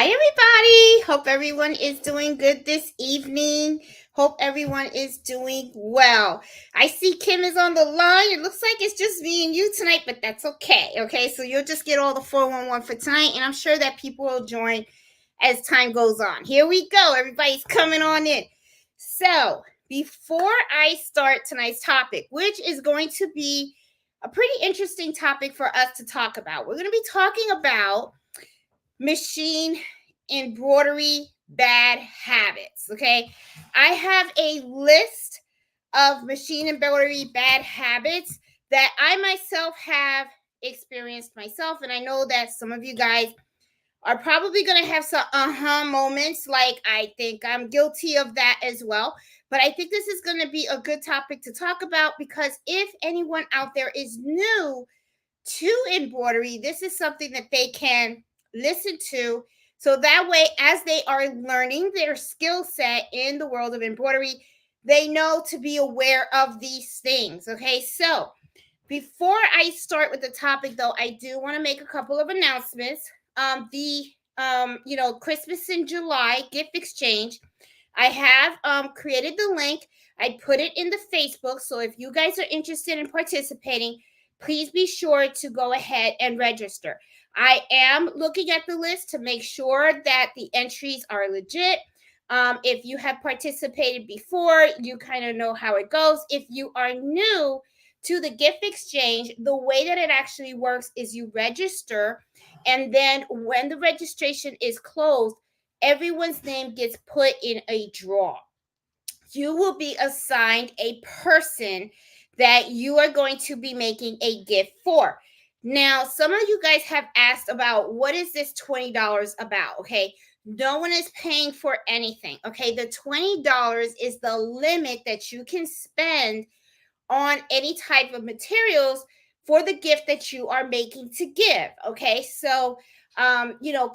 Hi, everybody. Hope everyone is doing good this evening. Hope everyone is doing well. I see Kim is on the line. It looks like it's just me and you tonight, but that's okay. Okay, so you'll just get all the 411 for tonight, and I'm sure that people will join as time goes on. Here we go. Everybody's coming on in. So, before I start tonight's topic, which is going to be a pretty interesting topic for us to talk about, we're going to be talking about machine embroidery bad habits. Okay, I have a list of machine embroidery bad habits that I myself have experienced myself, and I know that some of you guys are probably going to have some moments, like I think I'm guilty of that as well. But I think this is going to be a good topic to talk about, because if anyone out there is new to embroidery, this is something that they can listen to. So that way, as they are learning their skill set in the world of embroidery, they know to be aware of these things. Okay, so before I start with the topic, though, I do want to make a couple of announcements. Christmas in July gift exchange. I have created the link. I put it in the Facebook. So if you guys are interested in participating, please be sure to go ahead and register. I am looking at the list to make sure that the entries are legit. If you have participated before, you kind of know how it goes. If you are new to the gift exchange, the way that it actually works is you register, and then when the registration is closed, everyone's name gets put in a draw. You will be assigned a person that you are going to be making a gift for. Now, some of you guys have asked about, what is this $20 about? Okay, no one is paying for anything. Okay, the $20 is the limit that you can spend on any type of materials for the gift that you are making to give. Okay, so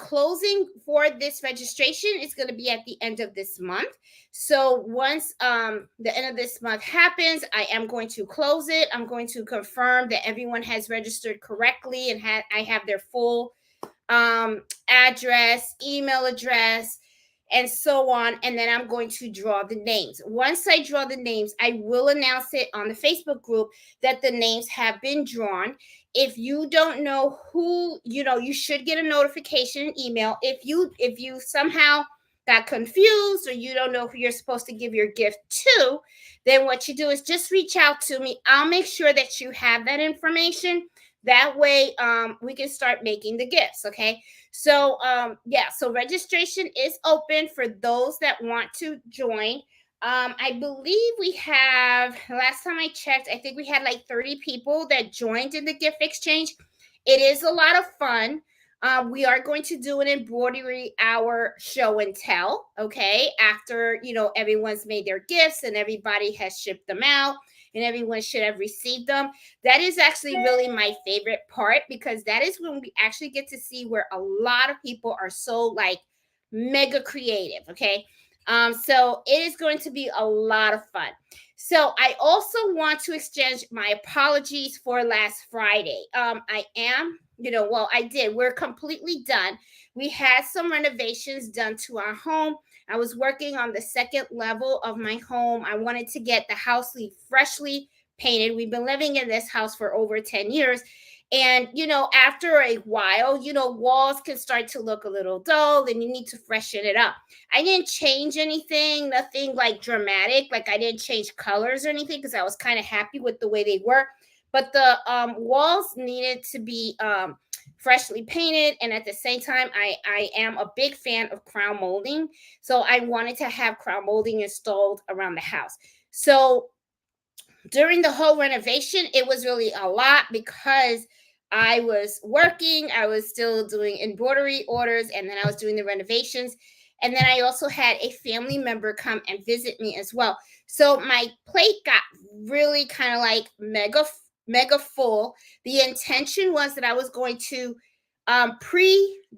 closing for this registration is going to be at the end of this month. So once the end of this month happens, I am going to close it. I'm going to confirm that everyone has registered correctly, and I have their full address, email address, and so on. And then I'm going to draw the names. Once I draw the names, I will announce it on the Facebook group that the names have been drawn. If you don't know who, you should get a notification email. If you somehow got confused, or you don't know who you're supposed to give your gift to, then what you do is just reach out to me. I'll make sure that you have that information. That way we can start making the gifts. Okay, so so registration is open for those that want to join. I believe we have, last time I checked, I think we had like 30 people that joined in the gift exchange. It is a lot of fun. We are going to do an embroidery hour show and tell, okay, after everyone's made their gifts and everybody has shipped them out and everyone should have received them. That is actually really my favorite part, because that is when we actually get to see where a lot of people are so like mega creative. Okay, so it is going to be a lot of fun. So I also want to exchange my apologies for last Friday. I did. We're completely done. We had some renovations done to our home. I was working on the second level of my home. I wanted to get the house freshly painted. We've been living in this house for over 10 years. And, after a while, walls can start to look a little dull, and you need to freshen it up. I didn't change anything, nothing like dramatic. Like, I didn't change colors or anything, because I was kind of happy with the way they were. But the walls needed to be freshly painted. And at the same time, I am a big fan of crown molding. So I wanted to have crown molding installed around the house. So during the whole renovation, it was really a lot, because I was working, I was still doing embroidery orders, and then I was doing the renovations. And then I also had a family member come and visit me as well. So my plate got really kind of like mega full. The intention was that I was going to pre-record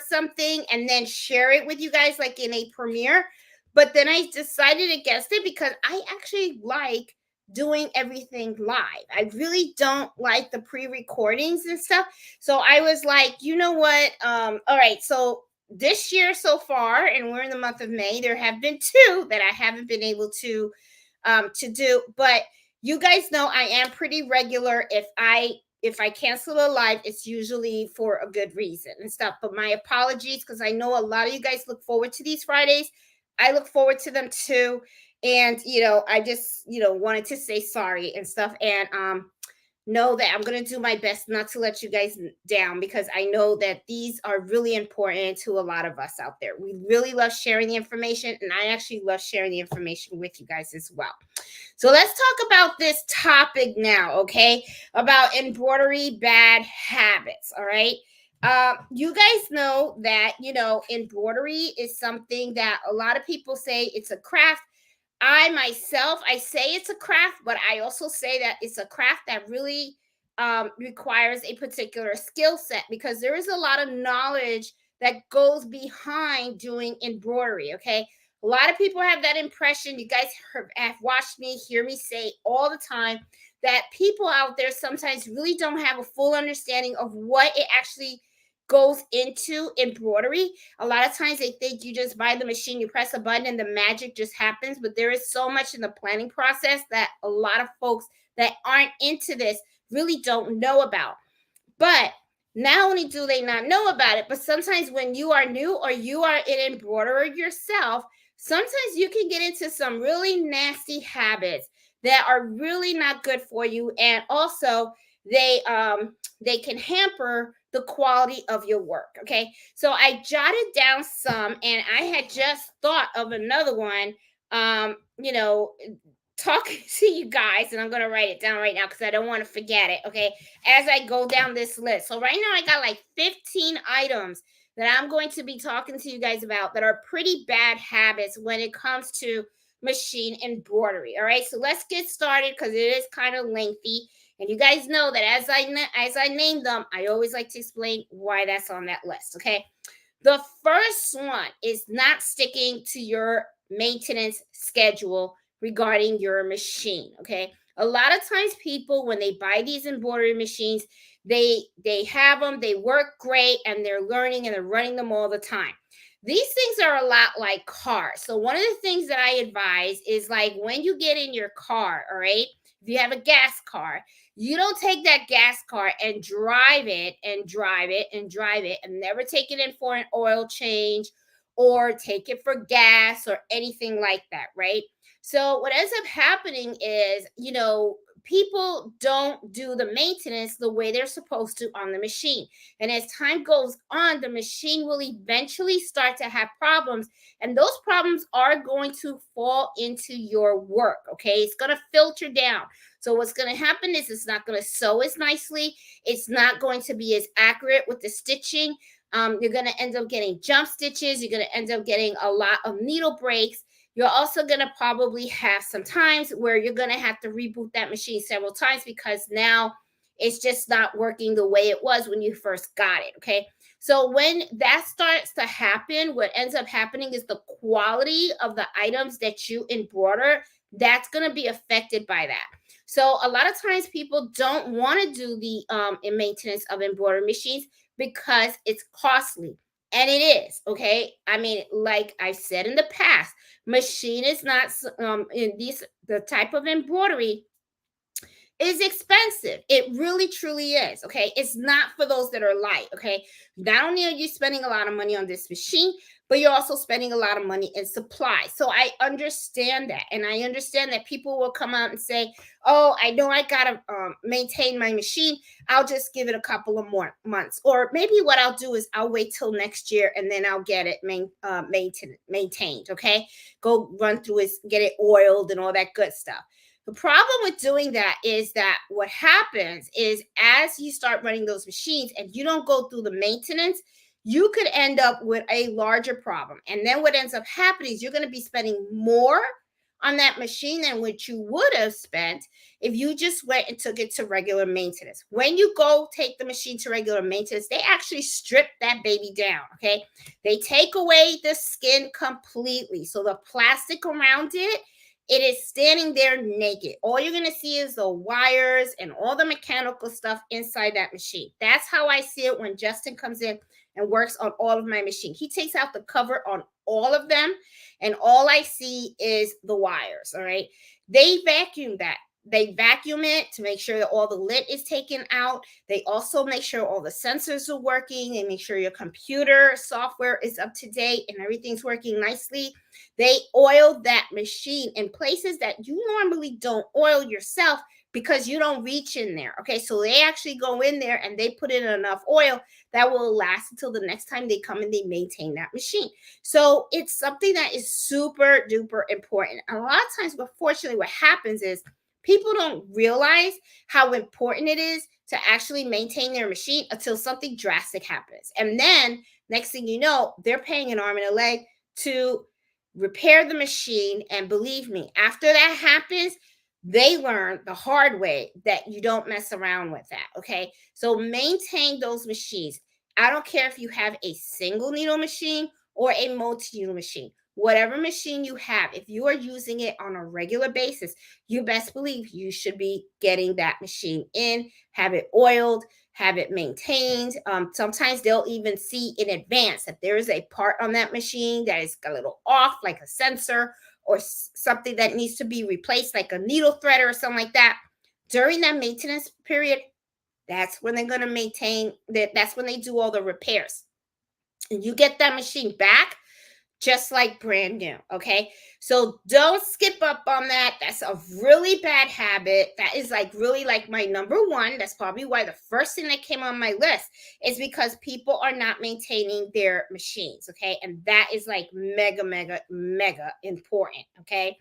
something and then share it with you guys like in a premiere. But then I decided against it, because I actually like doing everything live. I really don't like the pre-recordings and stuff. So I was like, you know what? All right, so this year so far, and we're in the month of May, there have been two that I haven't been able to do, but you guys know I am pretty regular. If I cancel a live, it's usually for a good reason and stuff. But my apologies, because I know a lot of you guys look forward to these Fridays. I look forward to them too. And I just, wanted to say sorry and stuff. And know that I'm going to do my best not to let you guys down, because I know that these are really important to a lot of us out there. We really love sharing the information, and I actually love sharing the information with you guys as well. So let's talk about this topic now, okay? About embroidery bad habits, all right? You guys know that, embroidery is something that a lot of people say it's a craft. I myself, I say it's a craft, but I also say that it's a craft that really requires a particular skill set, because there is a lot of knowledge that goes behind doing embroidery. Okay. A lot of people have that impression. You guys have watched me, hear me say all the time that people out there sometimes really don't have a full understanding of what it actually goes into embroidery. A lot of times they think you just buy the machine, you press a button, and the magic just happens. But there is so much in the planning process that a lot of folks that aren't into this really don't know about. But not only do they not know about it, but sometimes when you are new or you are an embroiderer yourself, sometimes you can get into some really nasty habits that are really not good for you. And also they can hamper the quality of your work. Okay. So I jotted down some, and I had just thought of another one. You know, talking to you guys, and I'm going to write it down right now because I don't want to forget it. Okay. As I go down this list. So right now I got like 15 items that I'm going to be talking to you guys about that are pretty bad habits when it comes to machine embroidery. All right. So let's get started because it is kind of lengthy. And you guys know that as I name them, I always like to explain why that's on that list. Okay. The first one is not sticking to your maintenance schedule regarding your machine. Okay. A lot of times people, when they buy these embroidery machines, they have them, they work great, and they're learning and they're running them all the time. These things are a lot like cars. So one of the things that I advise is, like, when you get in your car, all right, if you have a gas car, you don't take that gas car and drive it and drive it and drive it and never take it in for an oil change or take it for gas or anything like that, right? So what ends up happening is, people don't do the maintenance the way they're supposed to on the machine. And as time goes on, the machine will eventually start to have problems, and those problems are going to fall into your work. Okay. It's going to filter down. So what's going to happen is it's not going to sew as nicely. It's not going to be as accurate with the stitching. You're going to end up getting jump stitches. You're going to end up getting a lot of needle breaks. You're also going to probably have some times where you're going to have to reboot that machine several times because now it's just not working the way it was when you first got it. Okay. So when that starts to happen, what ends up happening is the quality of the items that you embroider, that's going to be affected by that. So a lot of times people don't want to do the maintenance of embroidery machines because it's costly. And it is. Okay. I mean, like I said in the past, machine is not in these the type of embroidery is expensive. It really truly is. Okay. It's not for those that are light. Okay. Not only are you spending a lot of money on this machine, but you're also spending a lot of money in supplies. So I understand that. And I understand that people will come out and say, oh, I know I got to maintain my machine. I'll just give it a couple of more months. Or maybe what I'll do is I'll wait till next year and then I'll get it maintained. Okay. Go run through it, get it oiled and all that good stuff. The problem with doing that is that what happens is, as you start running those machines and you don't go through the maintenance, you could end up with a larger problem. And then what ends up happening is you're going to be spending more on that machine than what you would have spent if you just went and took it to regular maintenance. When you go take the machine to regular maintenance, they actually strip that baby down. Okay. They take away the skin completely. So the plastic around it It is standing there naked. All you're going to see is the wires and all the mechanical stuff inside that machine. That's how I see it when Justin comes in and works on all of my machine. He takes out the cover on all of them, and all I see is the wires. All right. They vacuum that. They vacuum it to make sure that all the lint is taken out. They also make sure all the sensors are working. They make sure your computer software is up to date and everything's working nicely. They oil that machine in places that you normally don't oil yourself because you don't reach in there. Okay, so they actually go in there and they put in enough oil that will last until the next time they come and they maintain that machine. So it's something that is super duper important. And a lot of times, but fortunately, what happens is people don't realize how important it is to actually maintain their machine until something drastic happens. And then next thing you know, they're paying an arm and a leg to repair the machine. And believe me, after that happens, they learn the hard way that you don't mess around with that. Okay. So maintain those machines. I don't care if you have a single needle machine or a multi needle machine. Whatever machine you have, if you are using it on a regular basis, you best believe you should be getting that machine in, have it oiled, have it maintained. Sometimes they'll even see in advance that there is a part on that machine that is a little off, like a sensor or something that needs to be replaced, like a needle threader or something like that. During that maintenance period, that's when they're going to maintain that. That's when they do all the repairs. And you get that machine back just like brand new. Okay. So don't skip up on that. That's a really bad habit. That is like really like my number one. That's probably why the first thing that came on my list is because people are not maintaining their machines. Okay. And that is like mega, mega, mega important. Okay.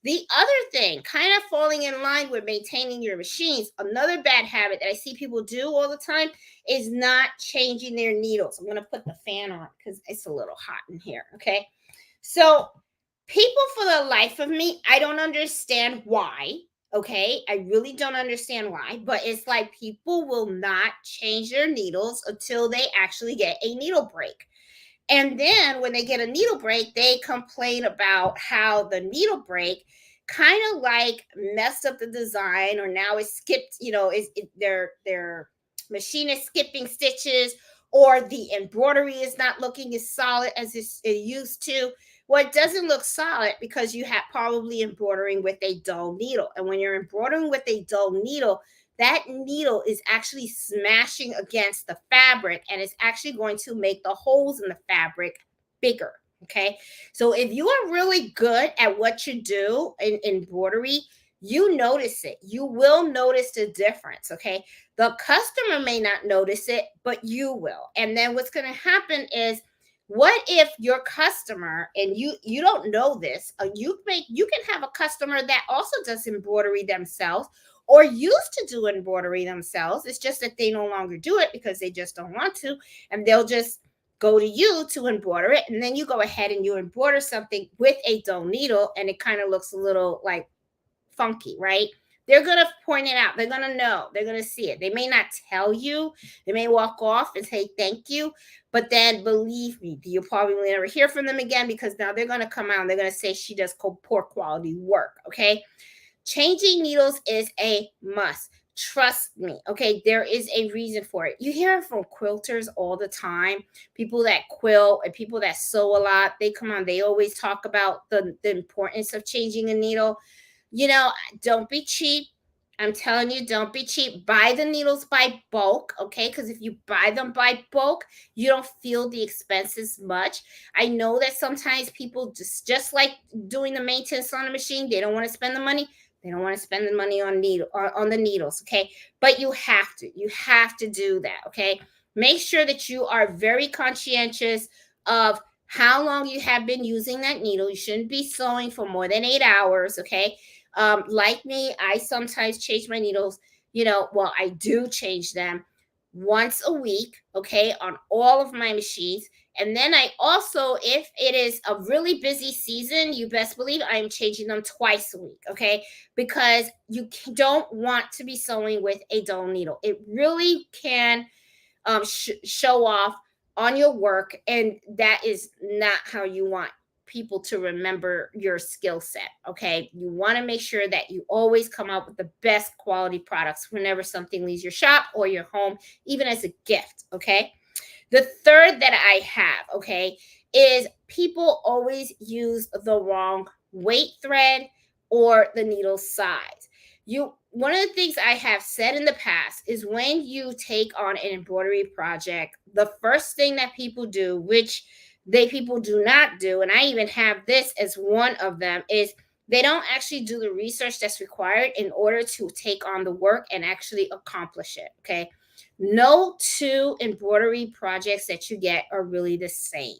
The other thing, kind of falling in line with maintaining your machines, another bad habit that I see people do all the time is not changing their needles. I'm going to put the fan on because it's a little hot in here. Okay. So, people, for the life of me, I don't understand why. Okay. I really don't understand why, but it's like people will not change their needles until they actually get a needle break. And then when they get a needle break, they complain about how the needle break kind of like messed up the design, or now it's skipped, their machine is skipping stitches, or the embroidery is not looking as solid as it used to. Well, it doesn't look solid because you have probably embroidering with a dull needle. And when you're embroidering with a dull needle, that needle is actually smashing against the fabric, and it's actually going to make the holes in the fabric bigger. Okay. So if you are really good at what you do in embroidery, you notice it. You will notice the difference. Okay. The customer may not notice it, but you will. And then what's going to happen is, what if your customer, and you don't know this, you can have a customer that also does embroidery themselves, or used to do embroidery themselves. It's just that they no longer do it because they just don't want to, and they'll just go to you to embroider it, and then you go ahead and you embroider something with a dull needle, and it kind of looks a little like funky, right? They're going to point it out. They're going to know. They're going to see it. They may not tell you. They may walk off and say thank you. But then believe me, you'll probably never hear from them again, because now they're going to come out and they're going to say she does poor quality work. Okay. Changing needles is a must. Trust me. Okay. There is a reason for it. You hear it from quilters all the time. People that quilt and people that sew a lot, they come on. They always talk about the importance of changing a needle. You know, don't be cheap. I'm telling you, don't be cheap. Buy the needles by bulk, okay? Because if you buy them by bulk, you don't feel the expenses much. I know that sometimes people just like doing the maintenance on the machine, they don't want to spend the money. They don't want to spend the money on the needles, okay? But you have to. You have to do that, okay? Make sure that you are very conscientious of how long you have been using that needle. You shouldn't be sewing for more than 8 hours, okay? Like me, I sometimes change my needles. Well, I do change them once a week, okay, on all of my machines. And then I also, if it is a really busy season, you best believe I am changing them twice a week, okay? Because you don't want to be sewing with a dull needle. It really can show off on your work, and that is not how you want people to remember your skill set. Okay. You want to make sure that you always come out with the best quality products whenever something leaves your shop or your home, even as a gift. Okay. The third that I have, okay, is people always use the wrong weight thread or the needle size. One of the things I have said in the past is when you take on an embroidery project, the first thing that people do, which they people do not do, and I even have this as one of them, is they don't actually do the research that's required in order to take on the work and actually accomplish it. Okay. No two embroidery projects that you get are really the same.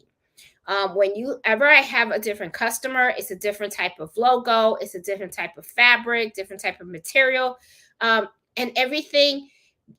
When you ever I have a different customer, it's a different type of logo, it's a different type of fabric, different type of material, and everything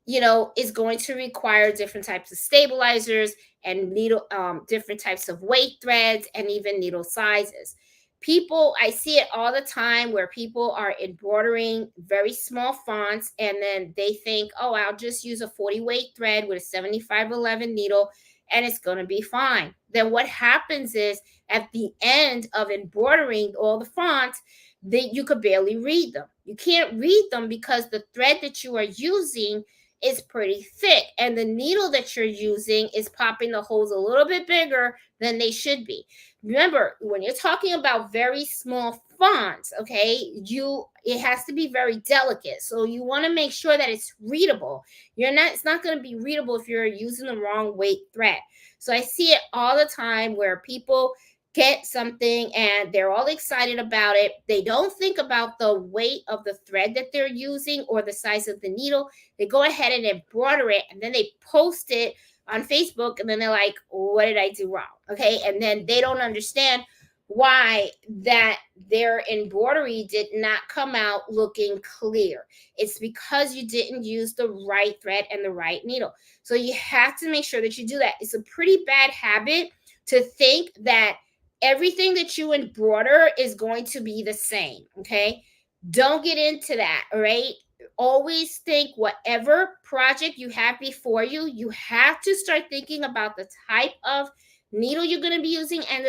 is going to require different types of stabilizers and needle, different types of weight threads, and even needle sizes. People, I see it all the time where people are embroidering very small fonts and then they think, oh, I'll just use a 40 weight thread with a 7511 needle and it's going to be fine. Then what happens is at the end of embroidering all the fonts, that you could barely read them. You can't read them because the thread that you are using is pretty thick and the needle that you're using is popping the holes a little bit bigger than they should be. Remember, when you're talking about very small fonts, okay, it has to be very delicate. So you want to make sure that it's readable. It's not going to be readable if you're using the wrong weight thread. So I see it all the time where people get something and they're all excited about it. They don't think about the weight of the thread that they're using or the size of the needle. They go ahead and embroider it and then they post it on Facebook and then they're like, what did I do wrong? Okay. And then they don't understand why that their embroidery did not come out looking clear. It's because you didn't use the right thread and the right needle. So you have to make sure that you do that. It's a pretty bad habit to think that everything that you embroider is going to be the same. Okay. Don't get into that. All right. Always think whatever project you have before you, you have to start thinking about the type of needle you're going to be using and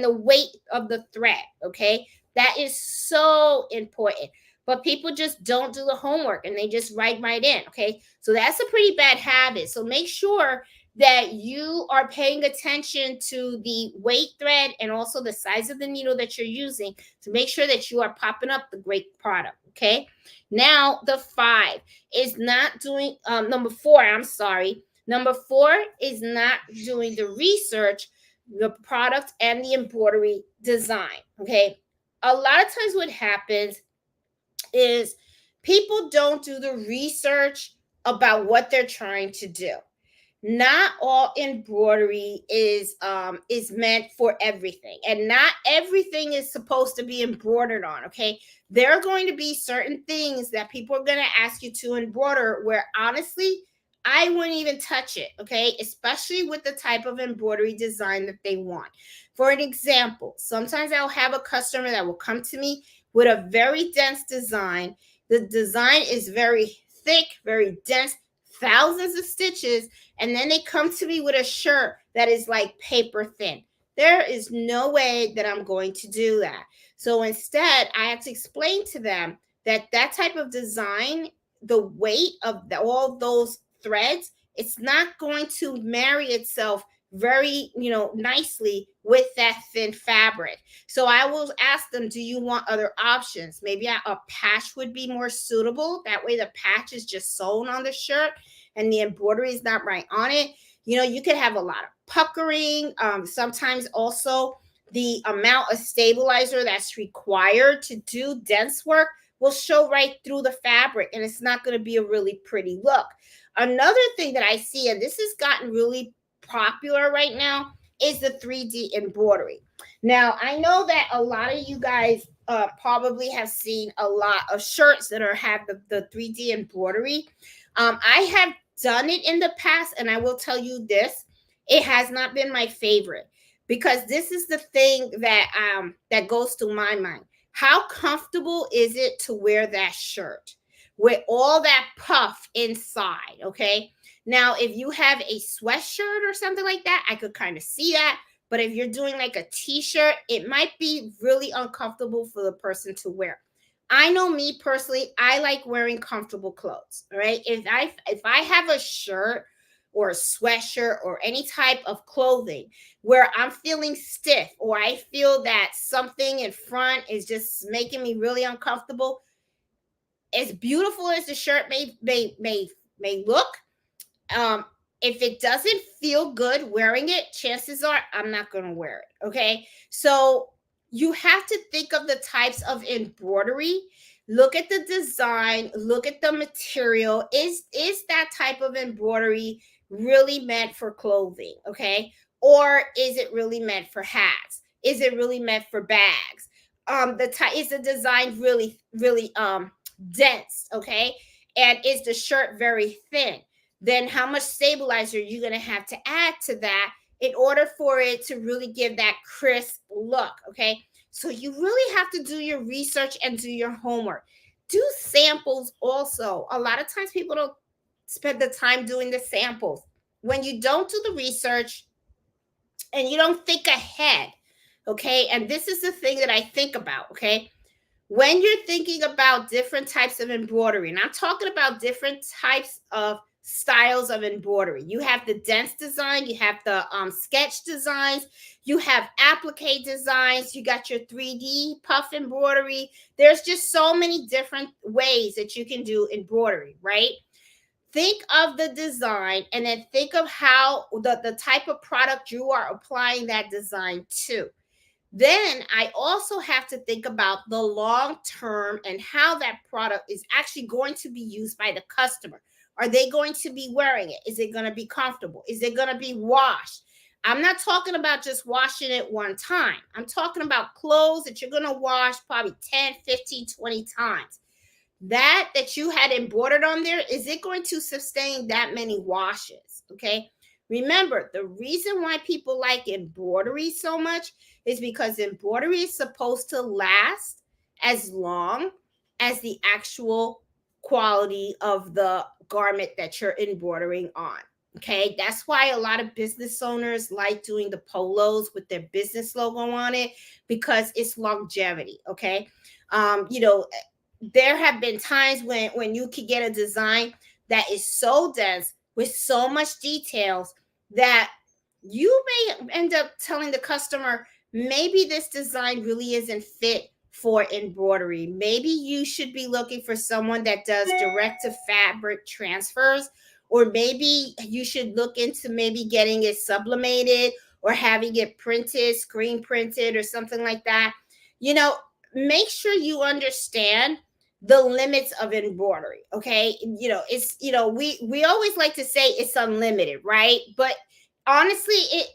the weight of the thread. Okay. That is so important. But people just don't do the homework and they just write right in. Okay. So that's a pretty bad habit. So make sure that you are paying attention to the weight thread and also the size of the needle that you're using to make sure that you are popping up the great product. Okay. Now, the five is not doing, number four, I'm sorry. Number four is not doing the research, the product, and the embroidery design. Okay. A lot of times what happens is people don't do the research about what they're trying to do. Not all embroidery is meant for everything, and not everything is supposed to be embroidered on. Okay, there are going to be certain things that people are going to ask you to embroider where honestly I wouldn't even touch it. Okay, especially with the type of embroidery design that they want. For an example, sometimes I'll have a customer that will come to me with a very dense design. The design is very thick, very dense, thousands of stitches, and then they come to me with a shirt that is like paper thin. There is no way that I'm going to do that. So instead, I have to explain to them that that type of design, the weight of all those threads, it's not going to marry itself very nicely with that thin fabric. So I will ask them, do you want other options? Maybe a patch would be more suitable. That way the patch is just sewn on the shirt and the embroidery is not right on it. You could have a lot of puckering. Sometimes also the amount of stabilizer that's required to do dense work will show right through the fabric and it's not going to be a really pretty look. Another thing that I see, and this has gotten really popular right now, is the 3D embroidery. Now, I know that a lot of you guys probably have seen a lot of shirts that have the 3D embroidery. I have done it in the past, and I will tell you this, it has not been my favorite, because this is the thing that goes through my mind. How comfortable is it to wear that shirt with all that puff inside? Okay. Now, if you have a sweatshirt or something like that, I could kind of see that. But if you're doing like a t-shirt, it might be really uncomfortable for the person to wear. I know me personally, I like wearing comfortable clothes. All right. If I have a shirt or a sweatshirt or any type of clothing where I'm feeling stiff, or I feel that something in front is just making me really uncomfortable, as beautiful as the shirt may look, um if it doesn't feel good wearing it, chances are I'm not going to wear it. Okay, so you have to think of the types of embroidery, look at the design, look at the material. Is that type of embroidery really meant for clothing? Okay, or is it really meant for hats? Is it really meant for bags? The type, is the design really dense? Okay, and is the shirt very thin? Then how much stabilizer are you going to have to add to that in order for it to really give that crisp look? Okay, so you really have to do your research and do your homework. Do samples also. A lot of times people don't spend the time doing the samples. When you don't do the research and you don't think ahead, okay, and this is the thing that I think about, okay, when you're thinking about different types of embroidery, and I'm talking about different types of styles of embroidery. You have the dense design, you have the sketch designs, you have applique designs, you got your 3D puff embroidery. There's just so many different ways that you can do embroidery, right? Think of the design and then think of how the type of product you are applying that design to. Then I also have to think about the long term and how that product is actually going to be used by the customer. Are they going to be wearing it? Is it going to be comfortable? Is it going to be washed? I'm not talking about just washing it one time. I'm talking about clothes that you're going to wash probably 10, 15, 20 times. That you had embroidered on there, is it going to sustain that many washes? Okay, remember, the reason why people like embroidery so much is because embroidery is supposed to last as long as the actual quality of the garment that you're embroidering on. Okay, that's why a lot of business owners like doing the polos with their business logo on it, because it's longevity. Okay, you know, there have been times when you could get a design that is so dense with so much details that you may end up telling the customer, maybe this design really isn't fit for embroidery. Maybe you should be looking for someone that does direct to fabric transfers, or maybe you should look into maybe getting it sublimated or having it printed, screen printed, or something like that. You know, make sure you understand the limits of embroidery. Okay, you know, it's, you know, we always like to say it's unlimited, right? But honestly, it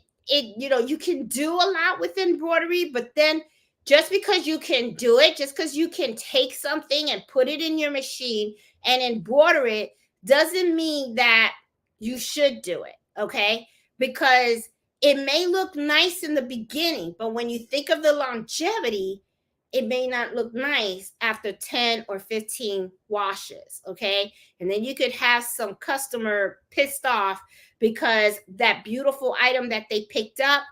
you know, you can do a lot with embroidery, but then just because you can do it, just because you can take something and put it in your machine and embroider it, doesn't mean that you should do it. Okay, because it may look nice in the beginning, but when you think of the longevity, it may not look nice after 10 or 15 washes. Okay, and then you could have some customer pissed off because that beautiful item that they picked up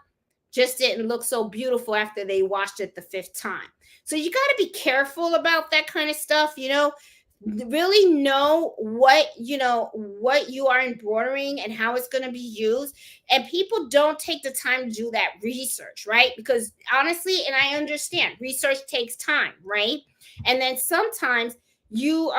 just didn't look so beautiful after they washed it the fifth time. So you got to be careful about that kind of stuff, you know. Really know what, you know, what you are embroidering and how it's going to be used. And people don't take the time to do that research, right? Because honestly, and I understand, research takes time, right? And then sometimes you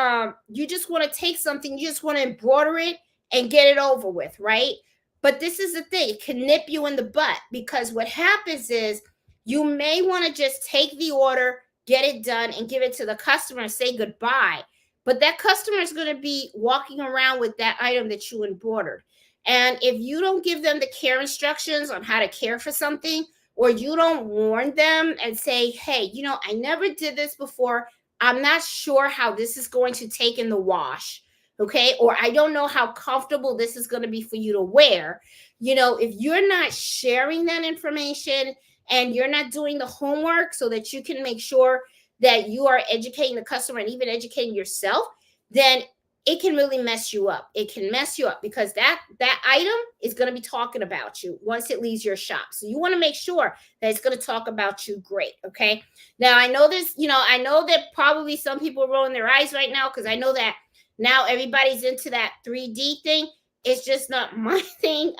just want to take something, you just want to embroider it and get it over with, right? But this is the thing, it can nip you in the butt, because what happens is you may want to just take the order, get it done, and give it to the customer and say goodbye. But that customer is going to be walking around with that item that you embroidered. And if you don't give them the care instructions on how to care for something, or you don't warn them and say, hey, you know, I never did this before. I'm not sure how this is going to take in the wash. Okay. Or I don't know how comfortable this is going to be for you to wear. You know, if you're not sharing that information and you're not doing the homework so that you can make sure that you are educating the customer and even educating yourself, then it can really mess you up. It can mess you up because that item is going to be talking about you once it leaves your shop. So you want to make sure that it's going to talk about you great. Okay. Now I know this, I know that probably some people are rolling their eyes right now because I know that now everybody's into that 3D thing. It's just not my thing.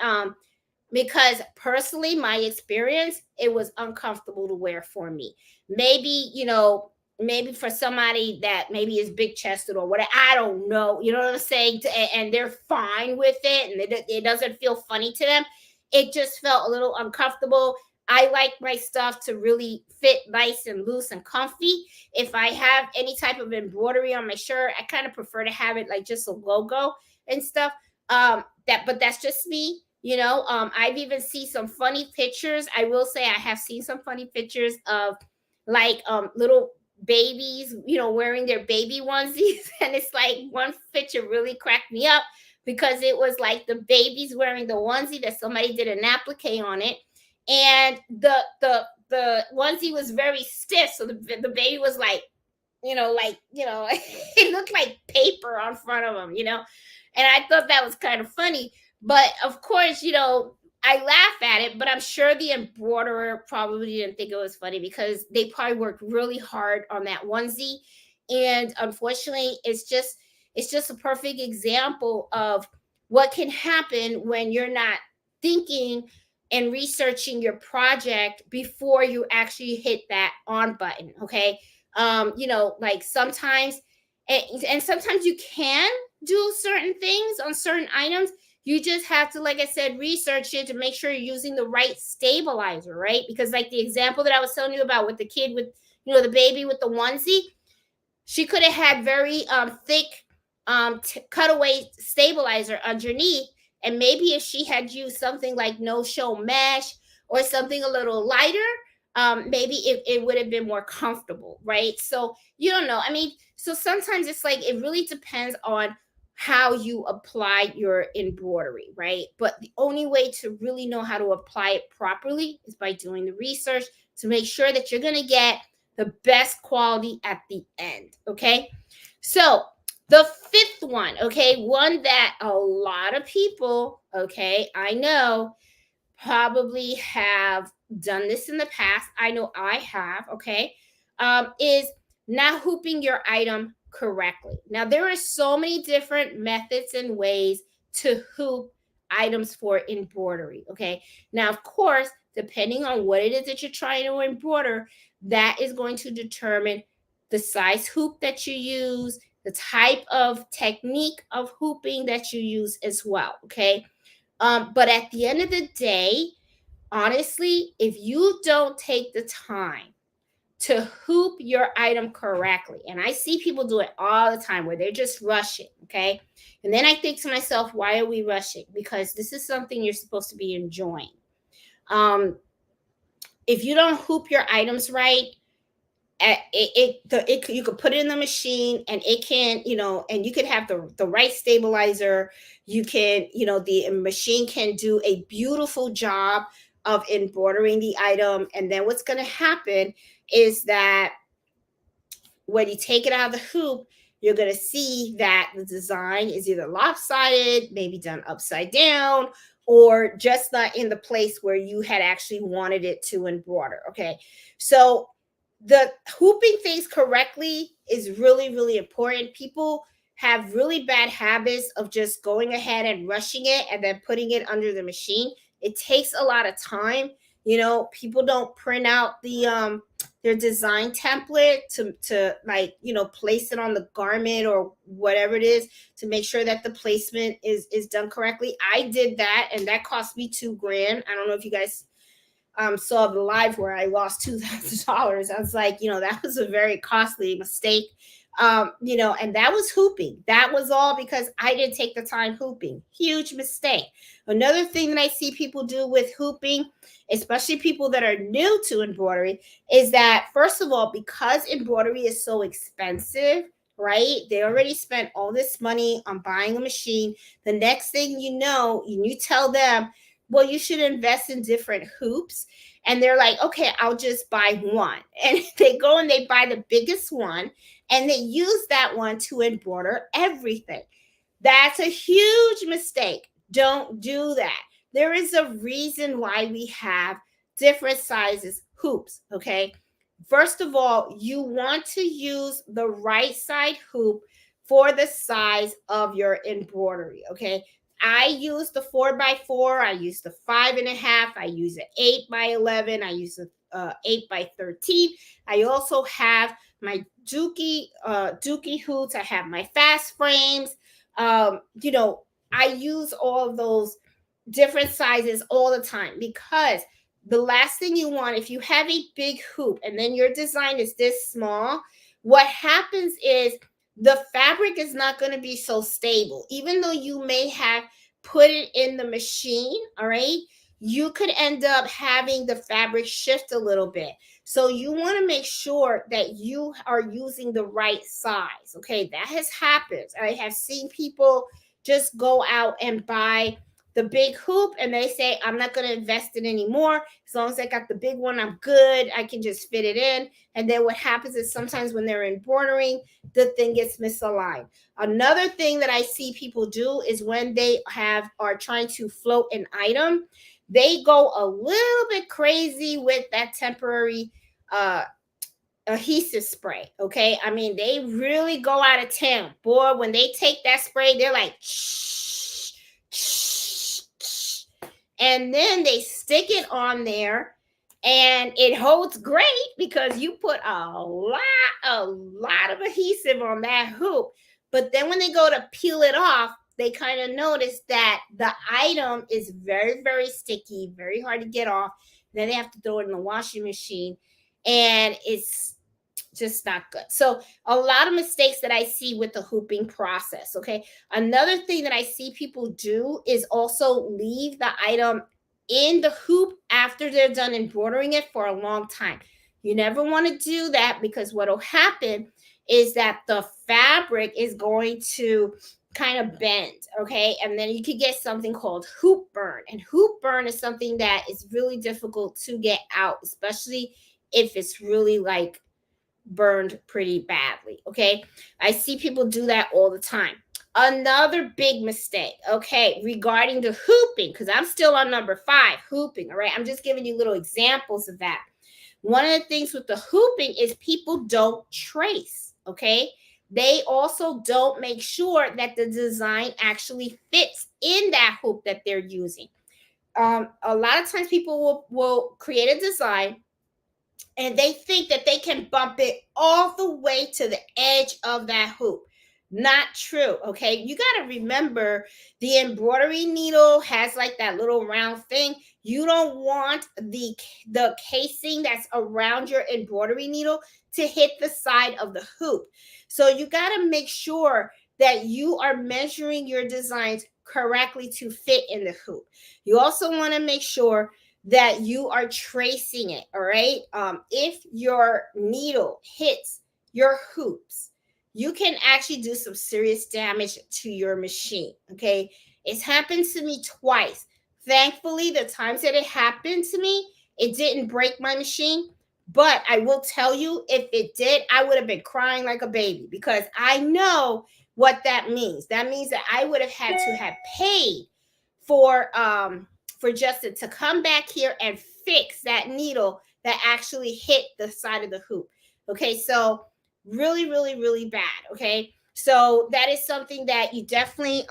Because personally, my experience, it was uncomfortable to wear for me. Maybe, maybe for somebody that maybe is big chested or whatever, I don't know, you know what I'm saying? And they're fine with it and it doesn't feel funny to them. It just felt a little uncomfortable. I like my stuff to really fit nice and loose and comfy. If I have any type of embroidery on my shirt, I kind of prefer to have it like just a logo and stuff. But that's just me. I've even seen some funny pictures. I will say I have seen some funny pictures of like little babies, wearing their baby onesies. And it's like one picture really cracked me up because it was like the baby's wearing the onesie that somebody did an applique on it. And the onesie was very stiff. So the baby was like, it looked like paper on front of them, and I thought that was kind of funny. But of course, I laugh at it, but I'm sure the embroiderer probably didn't think it was funny because they probably worked really hard on that onesie. And unfortunately, it's just a perfect example of what can happen when you're not thinking and researching your project before you actually hit that on button. Okay. Like sometimes and sometimes you can do certain things on certain items. You just have to, like I said, research it to make sure you're using the right stabilizer, right? Because like the example that I was telling you about with the kid with, the baby with the onesie, she could have had very thick cutaway stabilizer underneath. And maybe if she had used something like no show mesh or something a little lighter, maybe it would have been more comfortable, right? So you don't know. I mean, so sometimes it's like it really depends on how you apply your embroidery, right? But the only way to really know how to apply it properly is by doing the research to make sure that you're going to get the best quality at the end, okay? So the fifth one, okay, one that a lot of people, okay, I know probably have done this in the past. I know I have, okay, is not hooping your item correctly. Now, there are so many different methods and ways to hoop items for embroidery, okay? Now, of course, depending on what it is that you're trying to embroider, that is going to determine the size hoop that you use, the type of technique of hooping that you use as well, okay? But at the end of the day, honestly, if you don't take the time to hoop your item correctly, and I see people do it all the time where they're just rushing, okay? And then I think to myself, why are we rushing? Because this is something you're supposed to be enjoying. If you don't hoop your items right, you could put it in the machine and it can, and you could have the right stabilizer. You can, the machine can do a beautiful job of embroidering the item. And then what's going to happen is that when you take it out of the hoop, you're going to see that the design is either lopsided, maybe done upside down, or just not in the place where you had actually wanted it to embroider. Okay. So the hooping things correctly is really, really important. People have really bad habits of just going ahead and rushing it and then putting it under the machine. It takes a lot of time. People don't print out their design template to like, place it on the garment or whatever it is to make sure that the placement is done correctly. I did that and that cost me $2,000. I don't know if you guys saw the live where I lost $2,000. I was like, that was a very costly mistake. And that was hooping. That was all because I didn't take the time hooping. Huge mistake. Another thing that I see people do with hooping, especially people that are new to embroidery, is that first of all, because embroidery is so expensive, right? They already spent all this money on buying a machine. The next thing you know, you tell them, well, you should invest in different hoops. And they're like, okay, I'll just buy one. And they go and they buy the biggest one. and they use that one to embroider everything. That's a huge mistake. Don't do that. There is a reason why we have different sizes hoops, okay? First of all, you want to use the right side hoop for the size of your embroidery, okay? I use the 4x4, I use the 5.5, I use an 8x11, I use a 8x13. I also have my Dookie hoops, I have my fast frames. You know, I use all of those different sizes all the time, because the last thing you want, if you have a big hoop and then your design is this small, what happens is the fabric is not going to be so stable. Even though you may have put it in the machine, all right, you could end up having the fabric shift a little bit. So you want to make sure that you are using the right size. Okay, that has happened. I have seen people just go out and buy the big hoop and they say, I'm not going to invest in anymore. As long as I got the big one, I'm good. I can just fit it in. And then what happens is sometimes when they're embroidering, the thing gets misaligned. Another thing that I see people do is when they are trying to float an item, they go a little bit crazy with that temporary adhesive spray. Okay, I mean, they really go out of town, boy. When they take that spray, they're like shh, shh, shh, and then they stick it on there, and it holds great because you put a lot of adhesive on that hoop. But then when they go to peel it off, they kind of notice that the item is very, very sticky, very hard to get off. Then they have to throw it in the washing machine, and it's just not good. So a lot of mistakes that I see with the hooping process. Okay. Another thing that I see people do is also leave the item in the hoop after they're done embroidering it for a long time. You never want to do that, because what will happen is that the fabric is going to kind of bend, okay? And then you could get something called hoop burn. And hoop burn is something that is really difficult to get out, especially if it's really like burned pretty badly. Okay. I see people do that all the time. Another big mistake, okay, regarding the hooping, because I'm still on number 5, hooping. All right. I'm just giving you little examples of that. One of the things with the hooping is people don't trace. Okay. They also don't make sure that the design actually fits in that hoop that they're using. A lot of times people will create a design and they think that they can bump it all the way to the edge of that hoop. Not true. Okay, you got to remember, the embroidery needle has like that little round thing. You don't want the casing that's around your embroidery needle to hit the side of the hoop. So you got to make sure that you are measuring your designs correctly to fit in the hoop. You also want to make sure that you are tracing it. All right. If your needle hits your hoops, you can actually do some serious damage to your machine. Okay. It's happened to me twice. Thankfully, the times that it happened to me, it didn't break my machine. But I will tell you, if it did, I would have been crying like a baby, because I know what that means. That means that I would have had to have paid for Justin to come back here and fix that needle that actually hit the side of the hoop. Okay, so really, really, really bad. Okay, so that is something that you definitely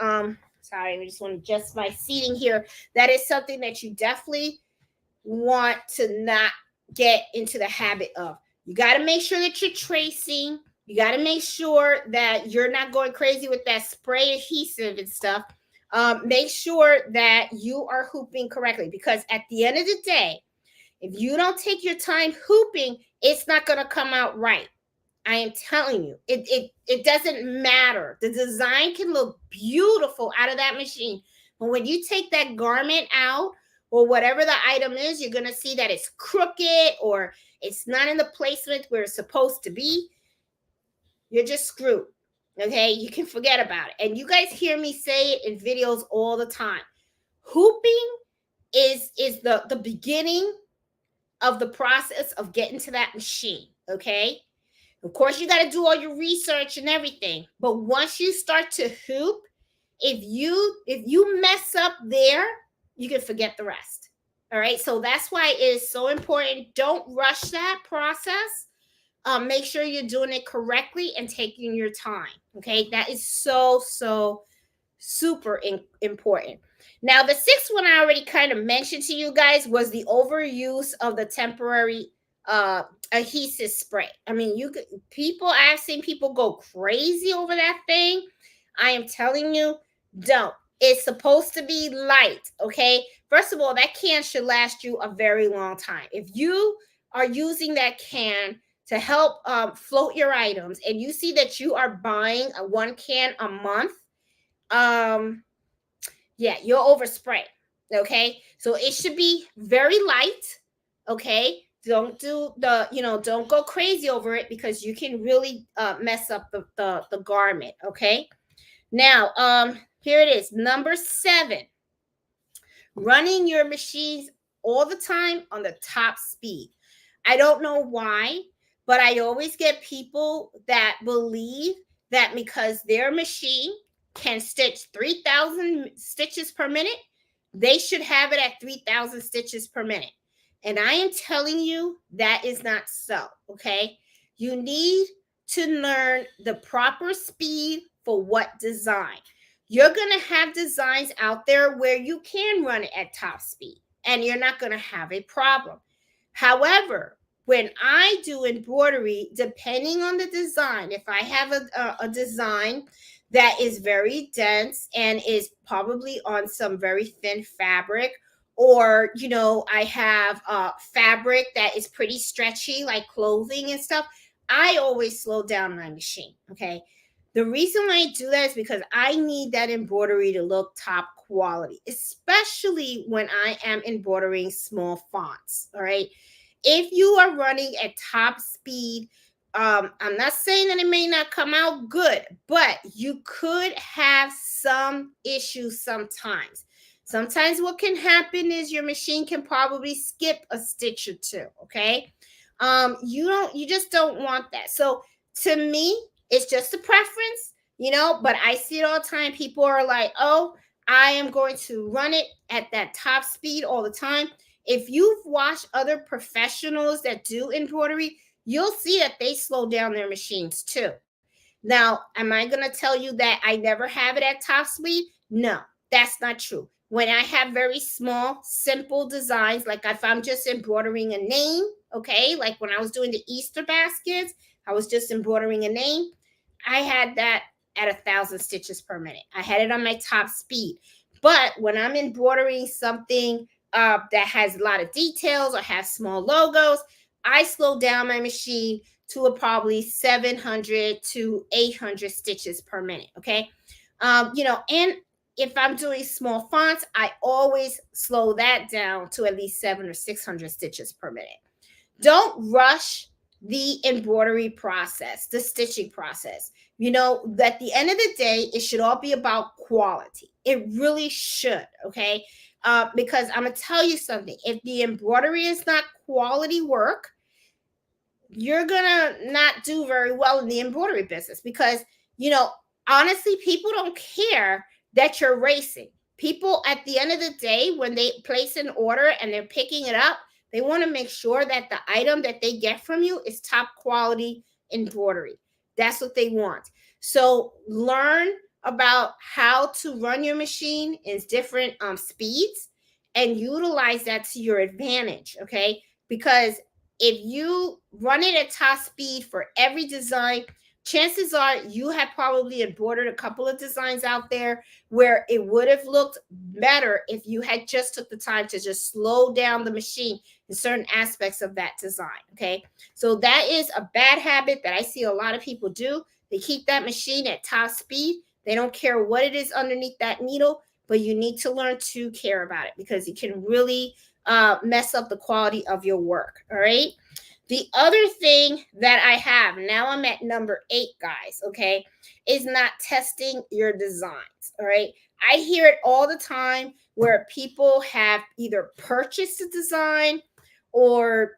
sorry, I just want to adjust my seating here. That is something that you definitely want to not get into the habit of. You got to make sure that you're tracing. You got to make sure that you're not going crazy with that spray adhesive and stuff. Make sure that you are hooping correctly, because at the end of the day, if you don't take your time hooping, it's not going to come out right. I am telling you, it doesn't matter. The design can look beautiful out of that machine, but when you take that garment out or whatever the item is, you're going to see that it's crooked or it's not in the placement where it's supposed to be. You're just screwed. Okay, you can forget about it. And you guys hear me say it in videos all the time. Hooping is the beginning of the process of getting to that machine. Okay, Of course, you got to do all your research and everything. But once you start to hoop, if you mess up there, you can forget the rest. All right. So that's why it is so important. Don't rush that process. Make sure you're doing it correctly and taking your time. Okay. That is so super important. Now, the sixth one I already kind of mentioned to you guys was the overuse of the temporary uh adhesive spray. I mean, I've seen people go crazy over that thing. I am telling you, don't. It's supposed to be light, okay? First of all, that can should last you a very long time. If you are using that can to help float your items, and you see that you are buying a one can a month, um yeah, you'll overspray. Okay, so it should be very light. Okay, don't go crazy over it, because you can really mess up the garment. Okay, now here it is, number 7: running your machines all the time on the top speed. I don't know why, but I always get people that believe that because their machine can stitch 3,000 stitches per minute, they should have it at 3,000 stitches per minute. And I am telling you that is not so, okay? You need to learn the proper speed for what design. You're going to have designs out there where you can run it at top speed and you're not going to have a problem. However, when I do embroidery, depending on the design, if I have a design that is very dense and is probably on some very thin fabric, or I have fabric that is pretty stretchy, like clothing and stuff, I always slow down my machine. Okay, the reason why I do that is because I need that embroidery to look top quality, especially when I am embroidering small fonts. All right, if you are running at top speed, I'm not saying that it may not come out good, but you could have some issues sometimes. Sometimes what can happen is your machine can probably skip a stitch or two. Okay, you just don't want that. So to me, it's just a preference, but I see it all the time. People are like, oh, I am going to run it at that top speed all the time. If you've watched other professionals that do embroidery, you'll see that they slow down their machines too. Now, am I going to tell you that I never have it at top speed? No, that's not true. When I have very small, simple designs, like if I'm just embroidering a name, okay, like when I was doing the Easter baskets, I was just embroidering a name. I had that at 1,000 stitches per minute. I had it on my top speed. But when I'm embroidering something that has a lot of details or has small logos, I slow down my machine to probably 700 to 800 stitches per minute. Okay. And if I'm doing small fonts, I always slow that down to at least 700 or 600 stitches per minute. Don't rush the embroidery process, the stitching process. At the end of the day, it should all be about quality. It really should. Okay. Because I'm going to tell you something. If the embroidery is not quality work, you're gonna not do very well in the embroidery business, because honestly, people don't care that you're racing. People, at the end of the day, when they place an order and they're picking it up, they want to make sure that the item that they get from you is top quality embroidery. That's what they want. So learn about how to run your machine in different speeds and utilize that to your advantage. Okay, because if you run it at top speed for every design, chances are you have probably embroidered a couple of designs out there where it would have looked better if you had just took the time to just slow down the machine in certain aspects of that design. Okay, so that is a bad habit that I see a lot of people do. They keep that machine at top speed. They don't care what it is underneath that needle, but you need to learn to care about it, because it can really mess up the quality of your work. All right. The other thing that I have, now I'm at number 8, guys, okay, is not testing your designs. All right. I hear it all the time where people have either purchased a design or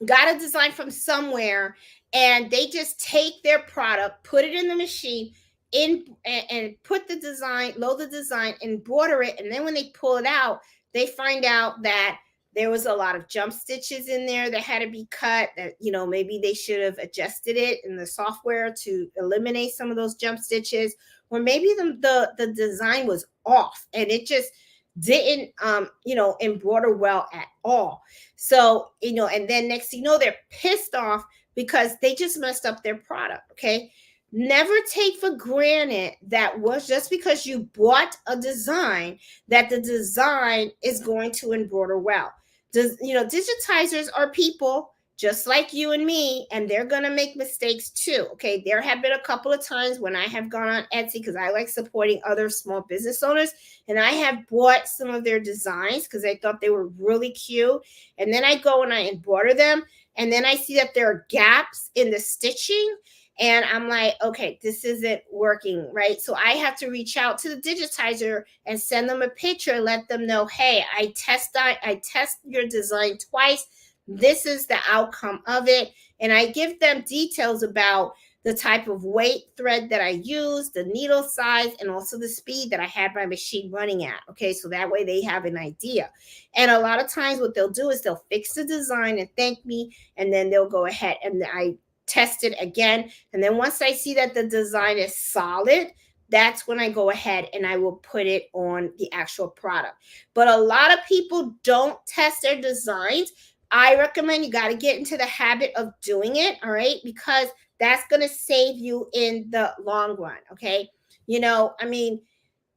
got a design from somewhere, and they just take their product, put it in the machine, and put the design, load the design, embroider it, and then when they pull it out, they find out that there was a lot of jump stitches in there that had to be cut, that maybe they should have adjusted it in the software to eliminate some of those jump stitches, or maybe the design was off and it just didn't embroider well at all. So, and then next thing you know, they're pissed off because they just messed up their product. Okay. Never take for granted that was just because you bought a design that the design is going to embroider well. Digitizers are people just like you and me, and they're going to make mistakes too. Okay. There have been a couple of times when I have gone on Etsy because I like supporting other small business owners, and I have bought some of their designs because I thought they were really cute. And then I go and I embroider them, and then I see that there are gaps in the stitching. And I'm like, okay, this isn't working, right? So I have to reach out to the digitizer and send them a picture and let them know, hey, I test your design twice. This is the outcome of it. And I give them details about the type of weight thread that I use, the needle size, and also the speed that I had my machine running at. Okay, so that way they have an idea. And a lot of times what they'll do is they'll fix the design and thank me, and then they'll go ahead and I test it again. And then once I see that the design is solid, that's when I go ahead and I will put it on the actual product. But a lot of people don't test their designs. I recommend you got to get into the habit of doing it, all right? Because that's going to save you in the long run, okay?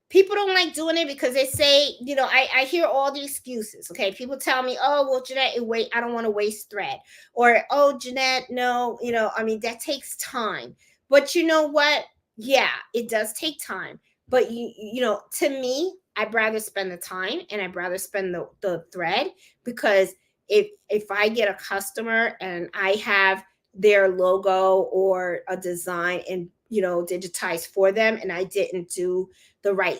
People don't like doing it because they say, I hear all the excuses. Okay. People tell me, oh, well, Jeanette, I don't want to waste thread. Or, oh, Jeanette, no, that takes time. But you know what? Yeah, it does take time. But to me, I'd rather spend the time and I'd rather spend the thread, because if I get a customer and I have their logo or a design and digitized for them, and I didn't do the right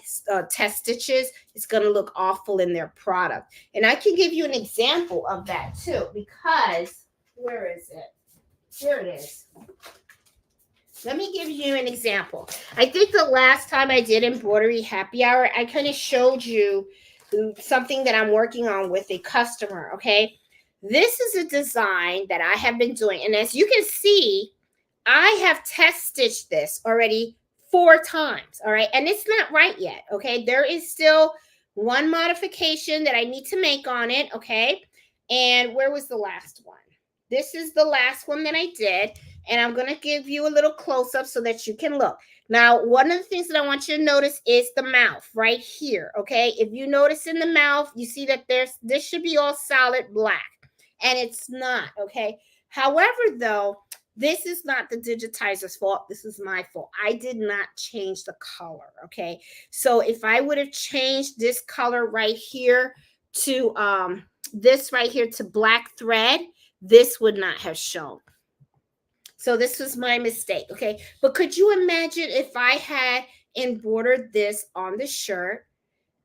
test stitches, it's going to look awful in their product. And I can give you an example of that too, because where is it? Here it is. Let me give you an example. I think the last time I did embroidery happy hour, I kind of showed you something that I'm working on with a customer. Okay. This is a design that I have been doing. And as you can see, I have test stitched this already 4 times. All right. And it's not right yet. Okay. There is still one modification that I need to make on it. Okay. And where was the last one? This is the last one that I did. And I'm going to give you a little close up so that you can look. Now, one of the things that I want you to notice is the mouth right here. Okay. If you notice in the mouth, you see that this should be all solid black, and it's not. Okay. However, though, this is not the digitizer's fault. This is my fault. I did not change the color. Okay. So if I would have changed this color right here to this right here to black thread, this would not have shown. So this was my mistake. Okay. But could you imagine if I had embroidered this on the shirt,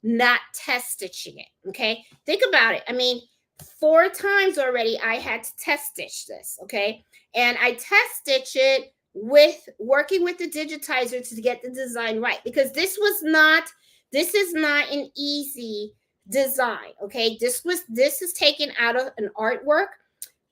not test stitching it? Okay. Think about it. 4 times already I had to test stitch this. Okay. And I test stitch it with working with the digitizer to get the design right, because this is not an easy design. Okay. This is taken out of an artwork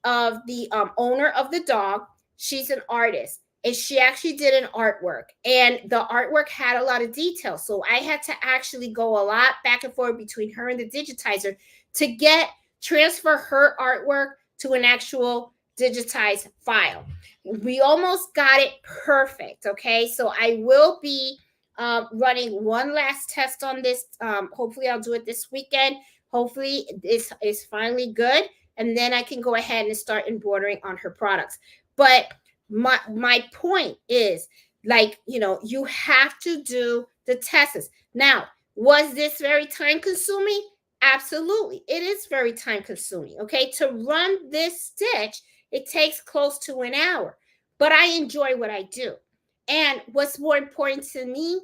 of the owner of the dog. She's an artist, and she actually did an artwork, and the artwork had a lot of details. So I had to actually go a lot back and forth between her and the digitizer to transfer her artwork to an actual digitized file. We almost got it perfect. Okay. So I will be running one last test on this. Hopefully I'll do it this weekend. Hopefully it's finally good. And then I can go ahead and start embroidering on her products. But my point is, you have to do the tests. Now, was this very time consuming? Absolutely. It is very time consuming. Okay. To run this stitch, it takes close to an hour, but I enjoy what I do. And what's more important to me,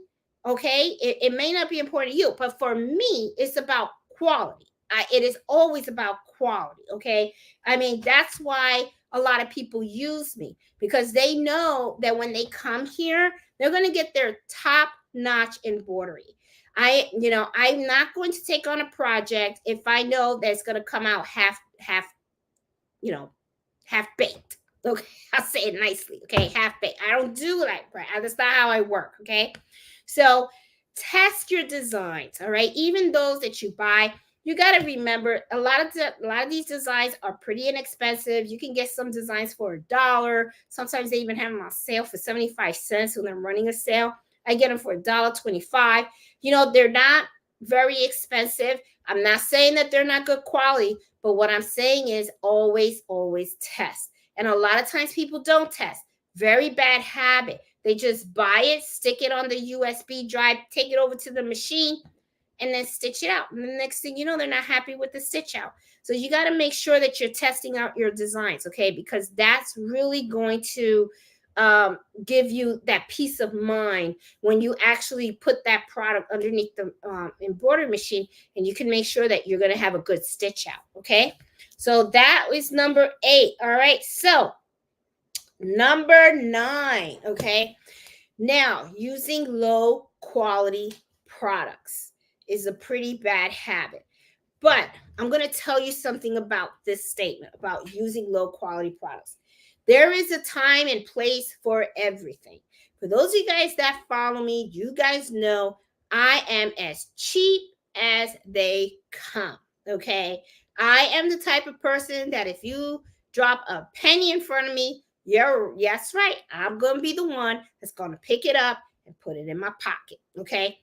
okay, it may not be important to you, but for me, it's about quality. It is always about quality. Okay. I mean, that's why a lot of people use me, because they know that when they come here, they're going to get their top notch embroidery. I'm not going to take on a project if I know that it's going to come out you know, half baked. Okay, I'll say it nicely. Okay, half baked. I don't do that. Right? That's not how I work. Okay, so test your designs. All right, even those that you buy, you got to remember a lot of these designs are pretty inexpensive. You can get some designs for $1. Sometimes they even have them on sale for 75 cents when I'm running a sale. I get them for $1.25. They're not very expensive. I'm not saying that they're not good quality, but what I'm saying is always, always test. And a lot of times people don't test. Very bad habit. They just buy it, stick it on the USB drive, take it over to the machine, and then stitch it out. And the next thing you know, they're not happy with the stitch out. So you got to make sure that you're testing out your designs, okay? Because that's really going to give you that peace of mind when you actually put that product underneath the embroidery machine, and you can make sure that you're going to have a good stitch out. Okay, so that was number 8. All right, so number 9. Okay, now using low quality products is a pretty bad habit. But I'm going to tell you something about this statement about using low quality products. There is a time and place for everything. For those of you guys that follow me, you guys know I am as cheap as they come. Okay. I am the type of person that if you drop a penny in front of me, yes, right. I'm going to be the one that's going to pick it up and put it in my pocket. Okay.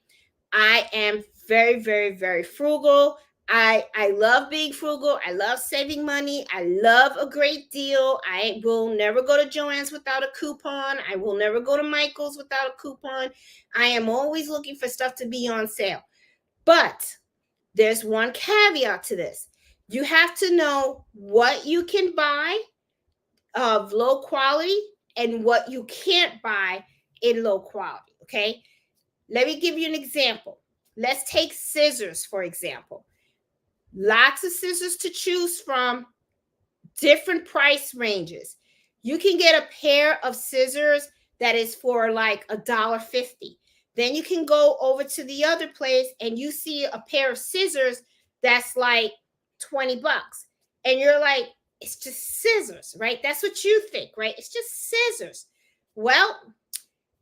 I am very, very, very frugal. I love being frugal. I love saving money. I love a great deal. I will never go to Joann's without a coupon. I will never go to Michael's without a coupon. I am always looking for stuff to be on sale. But there's one caveat to this. You have to know what you can buy of low quality and what you can't buy in low quality. Okay. Let me give you an example. Let's take scissors, for example. Lots of scissors to choose from, different price ranges. You can get a pair of scissors that is for like $1.50. Then you can go over to the other place and you see a pair of scissors that's like $20. And you're like, it's just scissors, right? That's what you think, right? It's just scissors. Well,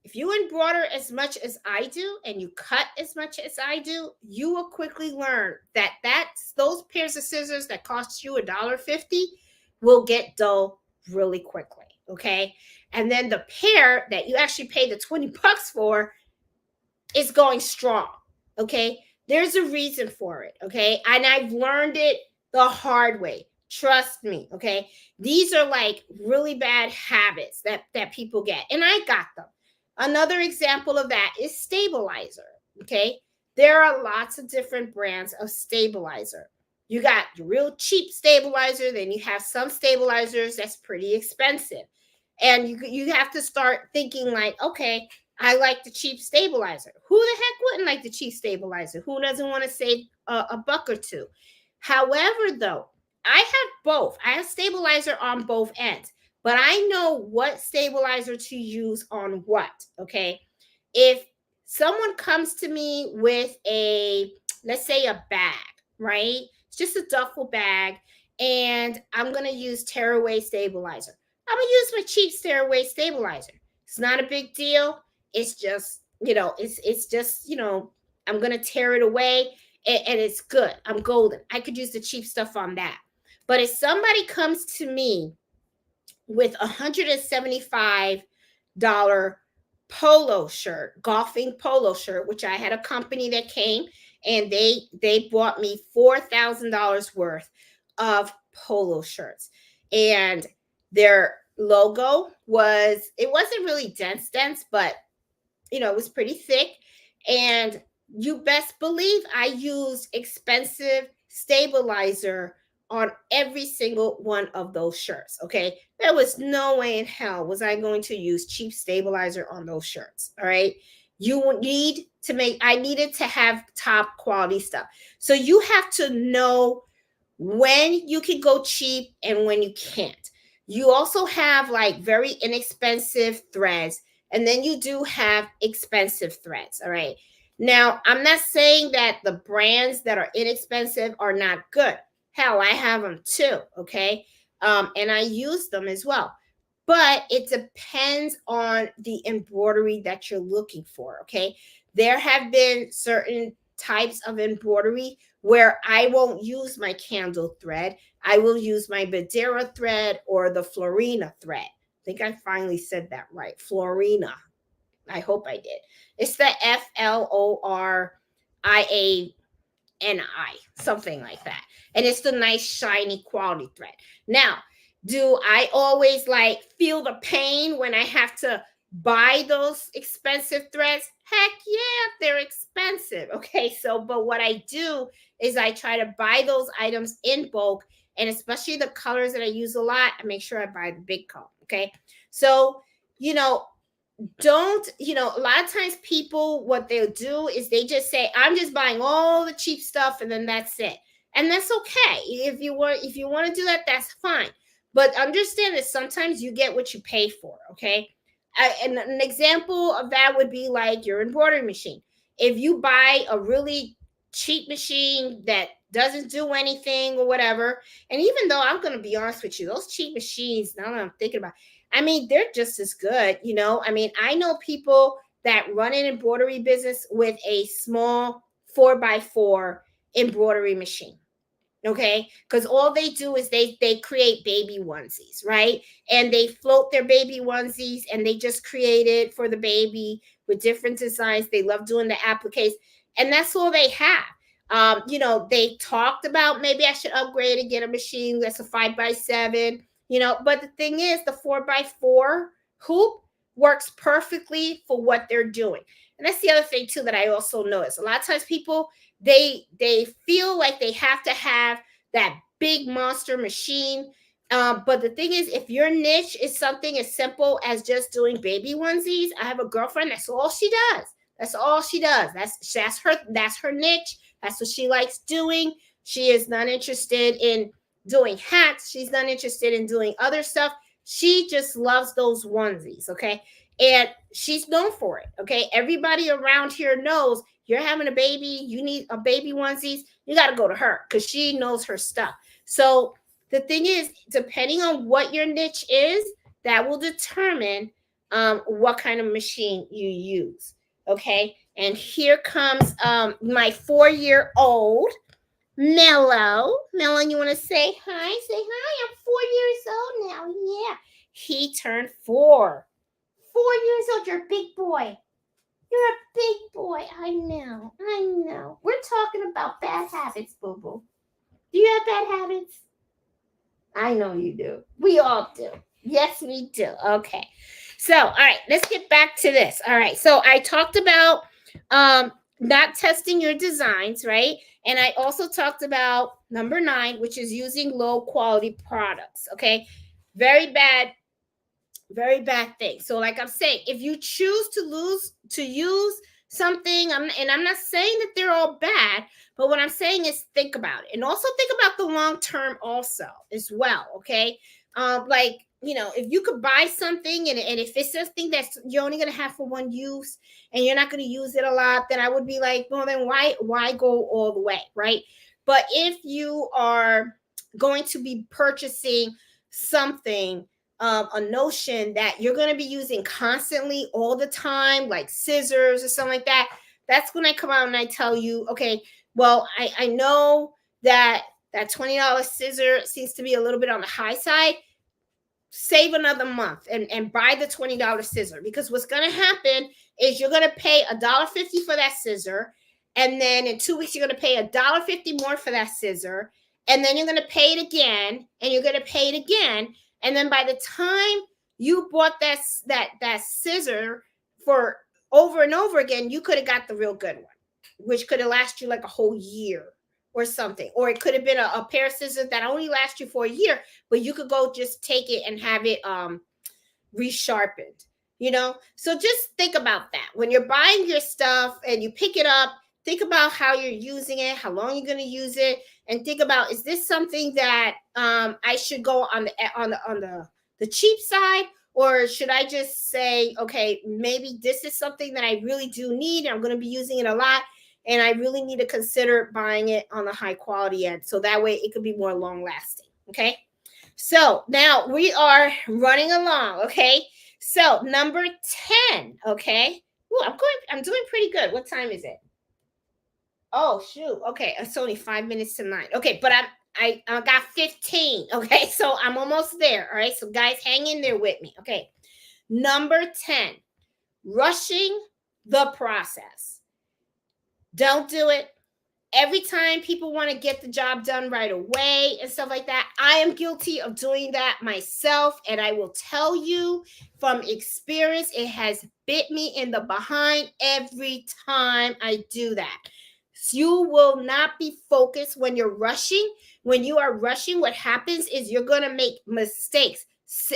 if you embroider as much as I do and you cut as much as I do, you will quickly learn that those pairs of scissors that cost you $1.50 will get dull really quickly. Okay. And then the pair that you actually pay the $20 for is going strong. Okay. There's a reason for it. Okay. And I've learned it the hard way. Trust me. Okay. These are like really bad habits that people get. And I got them. Another example of that is stabilizer. Okay. There are lots of different brands of stabilizer. You got the real cheap stabilizer, then you have some stabilizers that's pretty expensive. And you have to start thinking like, okay, I like the cheap stabilizer. Who the heck wouldn't like the cheap stabilizer? Who doesn't want to save a buck or two? However, though, I have both. I have stabilizer on both ends, but I know what stabilizer to use on what. Okay. If someone comes to me with let's say a bag, right? It's just a duffel bag, and I'm going to use tearaway stabilizer. I'm going to use my cheap tearaway stabilizer. It's not a big deal. It's just, it's just, I'm going to tear it away and it's good. I'm golden. I could use the cheap stuff on that. But if somebody comes to me with $175 polo shirt, golfing polo shirt, which I had a company that came and they bought me $4,000 worth of polo shirts. And their logo it wasn't really dense, but it was pretty thick. And you best believe I used expensive stabilizer on every single one of those shirts. Okay. There was no way in hell was I going to use cheap stabilizer on those shirts. All right. You need to make, I needed to have top quality stuff. So you have to know when you can go cheap and when you can't. You also have like very inexpensive threads, and then you do have expensive threads. All right. Now, I'm not saying that the brands that are inexpensive are not good. Hell, I have them too. Okay. And I use them as well. But it depends on the embroidery that you're looking for. Okay. There have been certain types of embroidery where I won't use my candle thread. I will use my Badera thread or the Florina thread. I think I finally said that right. Florina. I hope I did. It's the FLORIANI, something like that. And it's the nice shiny quality thread. Now, do I always like feel the pain when I have to buy those expensive threads? Heck yeah, they're expensive. Okay, so but what I do is I try to buy those items in bulk, and especially the colors that I use a lot, I make sure I buy the big color. Okay, so you know, don't, a lot of times people, what they'll do is they just say, I'm just buying all the cheap stuff and then that's it. And that's okay. If you want to do that, that's fine. But understand that sometimes you get what you pay for. Okay. And an example of that would be like your embroidery machine. If you buy a really cheap machine that doesn't do anything or whatever, and even though I'm going to be honest with you, those cheap machines, now that I'm thinking about, I mean, they're just as good. I mean, I know people that run an embroidery business with a small 4x4 embroidery machine. Okay, because all they do is they create baby onesies, right? And they float their baby onesies and they just create it for the baby with different designs. They love doing the appliques, and that's all they have. They talked about maybe I should upgrade and get a machine that's a 5x7. But the thing is, the 4x4 hoop works perfectly for what they're doing. And that's the other thing too that I also notice. A lot of times people, they feel like they have to have that big monster machine. But the thing is, if your niche is something as simple as just doing baby onesies, I have a girlfriend, that's all she does. That's all she does. That's her niche. That's what she likes doing. She is not interested in doing hats. She's not interested in doing other stuff. She just loves those onesies. Okay. And she's known for it. Okay. Everybody around here knows you're having a baby, you need a baby onesies, you got to go to her because she knows her stuff. So the thing is, depending on what your niche is, that will determine what kind of machine you use. Okay. And here comes my 4-year-old Mellow. Mellow, you want to say hi? Say hi. I'm 4 years old now. Yeah. He turned 4. 4 years old. You're a big boy. You're a big boy. I know. I know. We're talking about bad habits, Boo Boo. Do you have bad habits? I know you do. We all do. Yes, we do. Okay. So, all right, let's get back to this. All right. So I talked about not testing your designs, right? And I also talked about number 9, which is using low quality products. Okay. Very bad thing. So like I'm saying, if you choose to use something, and I'm not saying that they're all bad, but what I'm saying is think about it, and also think about the long term also as well. Okay. If you could buy something, and if it's something that's you're only going to have for one use and you're not going to use it a lot, then I would be like, well, then why go all the way, right? But if you are going to be purchasing something, a notion that you're going to be using constantly all the time, like scissors or something like that, that's when I come out and I tell you, okay, well, I know that $20 scissor seems to be a little bit on the high side. Save another month and buy the $20 scissor, because what's going to happen is you're going to pay $1.50 for that scissor, and then in 2 weeks you're going to pay $1.50 more for that scissor, and then you're going to pay it again, and you're going to pay it again, and then by the time you bought that scissor for over and over again, you could have got the real good one, which could have lasted you like a whole year or something. Or it could have been a pair of scissors that only last you for a year, but you could go just take it and have it resharpened. So just think about that when you're buying your stuff and you pick it up. Think about how you're using it, how long you're going to use it, and think about, is this something that I should go on the cheap side, or should I just say, okay, maybe this is something that I really do need, I'm going to be using it a lot, and I really need to consider buying it on the high quality end, so that way it could be more long lasting. Okay, so now we are running along. Okay, so number 10. Okay. Ooh, I'm doing pretty good. What time is it? Oh shoot. Okay, it's only 5 minutes to 9. Okay, but I got 15. Okay, so I'm almost there. All right. So guys, hang in there with me. Okay. Number 10, rushing the process. Don't do it. Every time people want to get the job done right away and stuff like that, I am guilty of doing that myself. And I will tell you from experience, it has bit me in the behind every time I do that. So you will not be focused when you're rushing. When you are rushing, what happens is you're going to make mistakes.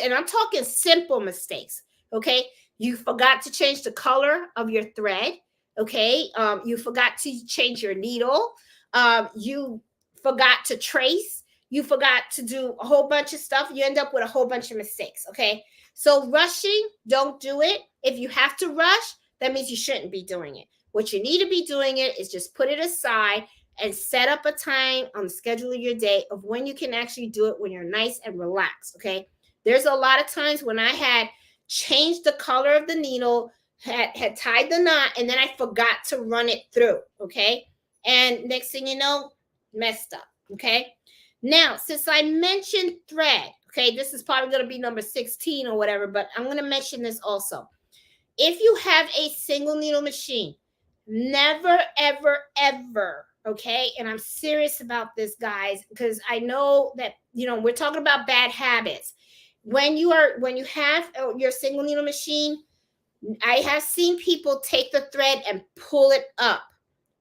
And I'm talking simple mistakes. Okay. You forgot to change the color of your thread. Okay. You forgot to change your needle. You forgot to trace. You forgot to do a whole bunch of stuff. You end up with a whole bunch of mistakes. Okay. So rushing, don't do it. If you have to rush, that means you shouldn't be doing it. What you need to be doing it is just put it aside and set up a time on the schedule of your day of when you can actually do it when you're nice and relaxed. Okay. There's a lot of times when I had changed the color of the needle, had tied the knot, and then I forgot to run it through. Okay. And next thing you know, messed up. Okay. Now, since I mentioned thread, okay, this is probably going to be number 16 or whatever, but I'm going to mention this also. If you have a single needle machine, never, ever, ever, okay, and I'm serious about this, guys, because I know that, we're talking about bad habits. When you have your single needle machine, I have seen people take the thread and pull it up.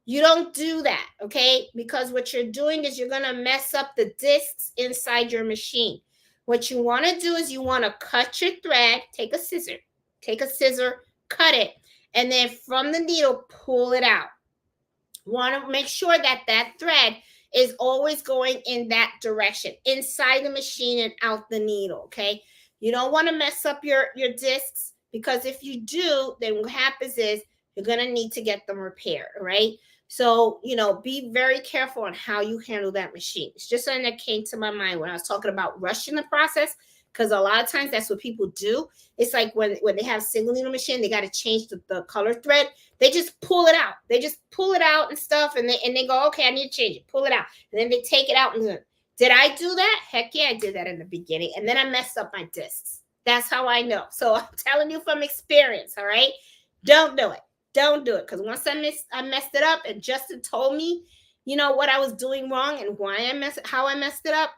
You don't do that, okay? Because what you're doing is you're going to mess up the discs inside your machine. What you want to do is you want to cut your thread, take a scissor, cut it, and then from the needle, pull it out. Want to make sure that that thread is always going in that direction, inside the machine and out the needle, okay? You don't want to mess up your discs, because if you do, then what happens is you're going to need to get them repaired, right? So, be very careful on how you handle that machine. It's just something that came to my mind when I was talking about rushing the process, because a lot of times that's what people do. It's like when they have single needle machine, they got to change the color thread. They just pull it out. They just pull it out and stuff, and they go, okay, I need to change it. Pull it out, and then they take it out. And did I do that? Heck yeah, I did that in the beginning, and then I messed up my discs. That's how I know. So I'm telling you from experience. All right, don't do it. Don't do it, because once I messed it up, and Justin told me, what I was doing wrong and how I messed it up.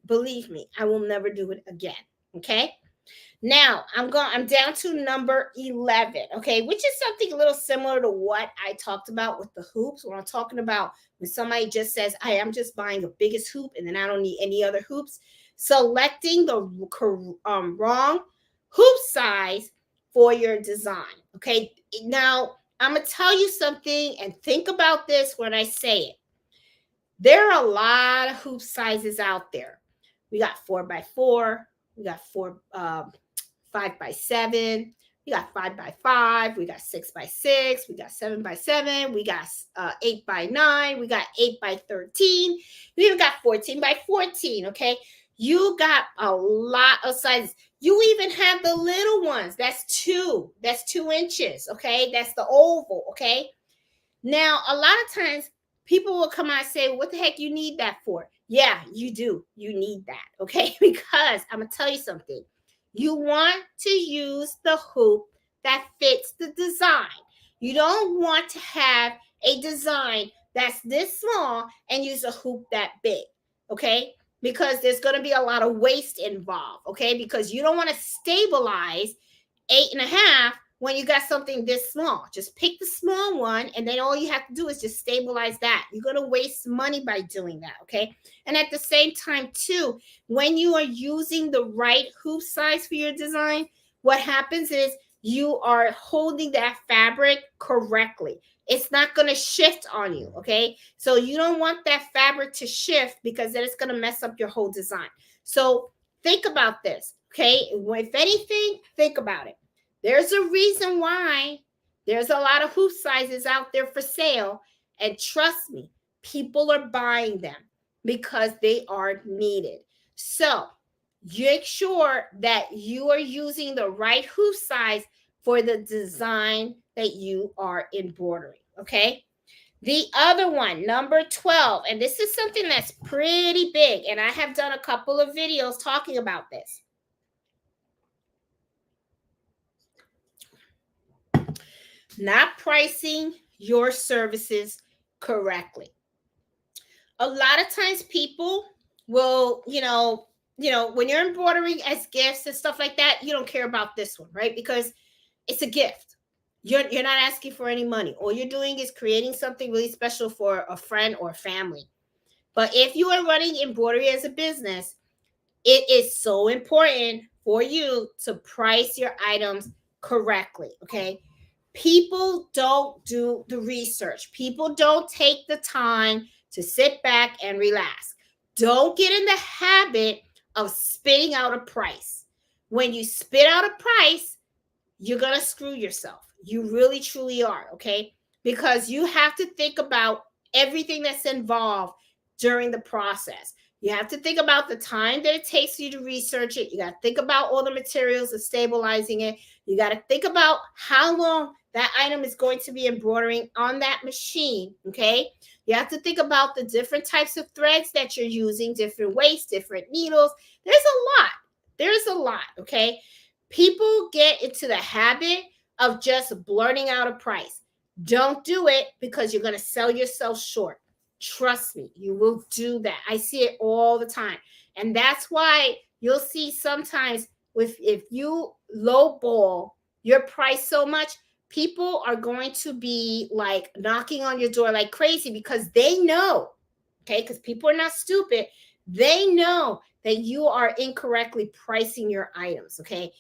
Believe me, I will never do it again. Okay. Now I'm down to number 11. Okay, which is something a little similar to what I talked about with the hoops. When I'm talking about when somebody just says, "I am just buying the biggest hoop and then I don't need any other hoops," selecting the wrong hoop size for your design. Okay, now I'm gonna tell you something, and think about this when I say it. There are a lot of hoop sizes out there. We got 4x4. We got 5x7. We got 5x5. We got 6x6. We got 7x7. We got 8x9. We got 8x13. We even got 14x14. Okay, you got a lot of sizes. You even have the little ones. That's 2 inches. Okay, that's the oval. Okay, now a lot of times people will come out and say, what the heck you need that for? Yeah, you do. You need that. Okay, because I'm gonna tell you something. You want to use the hoop that fits the design. You don't want to have a design that's this small and use a hoop that big. Okay, because there's going to be a lot of waste involved. Okay, because you don't want to stabilize 8.5 when you got something this small. Just pick the small one, and then all you have to do is just stabilize that. You're going to waste money by doing that. Okay, and at the same time too, when you are using the right hoop size for your design, what happens is you are holding that fabric correctly. It's not going to shift on you, okay? So you don't want that fabric to shift because then it's going to mess up your whole design. So think about this, okay? If anything, think about it. There's a reason why there's a lot of hoop sizes out there for sale. And trust me, people are buying them because they are needed. So make sure that you are using the right hoop size for the design that you are embroidering, okay? The other one, number 12, and this is something that's pretty big, and I have done a couple of videos talking about this. Not pricing your services correctly. A lot of times people will, when you're embroidering as gifts and stuff like that, you don't care about this one, right? Because it's a gift. You're not asking for any money. All you're doing is creating something really special for a friend or family. But if you are running embroidery as a business, it is so important for you to price your items correctly, okay? People don't do the research. People don't take the time to sit back and relax. Don't get in the habit of spitting out a price. When you spit out a price, you're going to screw yourself. You really, truly are, okay? Because you have to think about everything that's involved during the process. You have to think about the time that it takes you to research it. You got to think about all the materials of stabilizing it. You got to think about how long that item is going to be embroidering on that machine, okay? You have to think about the different types of threads that you're using, different weights, different needles. There's a lot. There's a lot, okay? People get into the habit of just blurting out a price. Don't do it because you're going to sell yourself short. Trust me, you will do that. I see it all the time. And that's why you'll see sometimes if you lowball your price so much, people are going to be like knocking on your door like crazy because they know, okay, because people are not stupid. They know that you are incorrectly pricing your items, okay?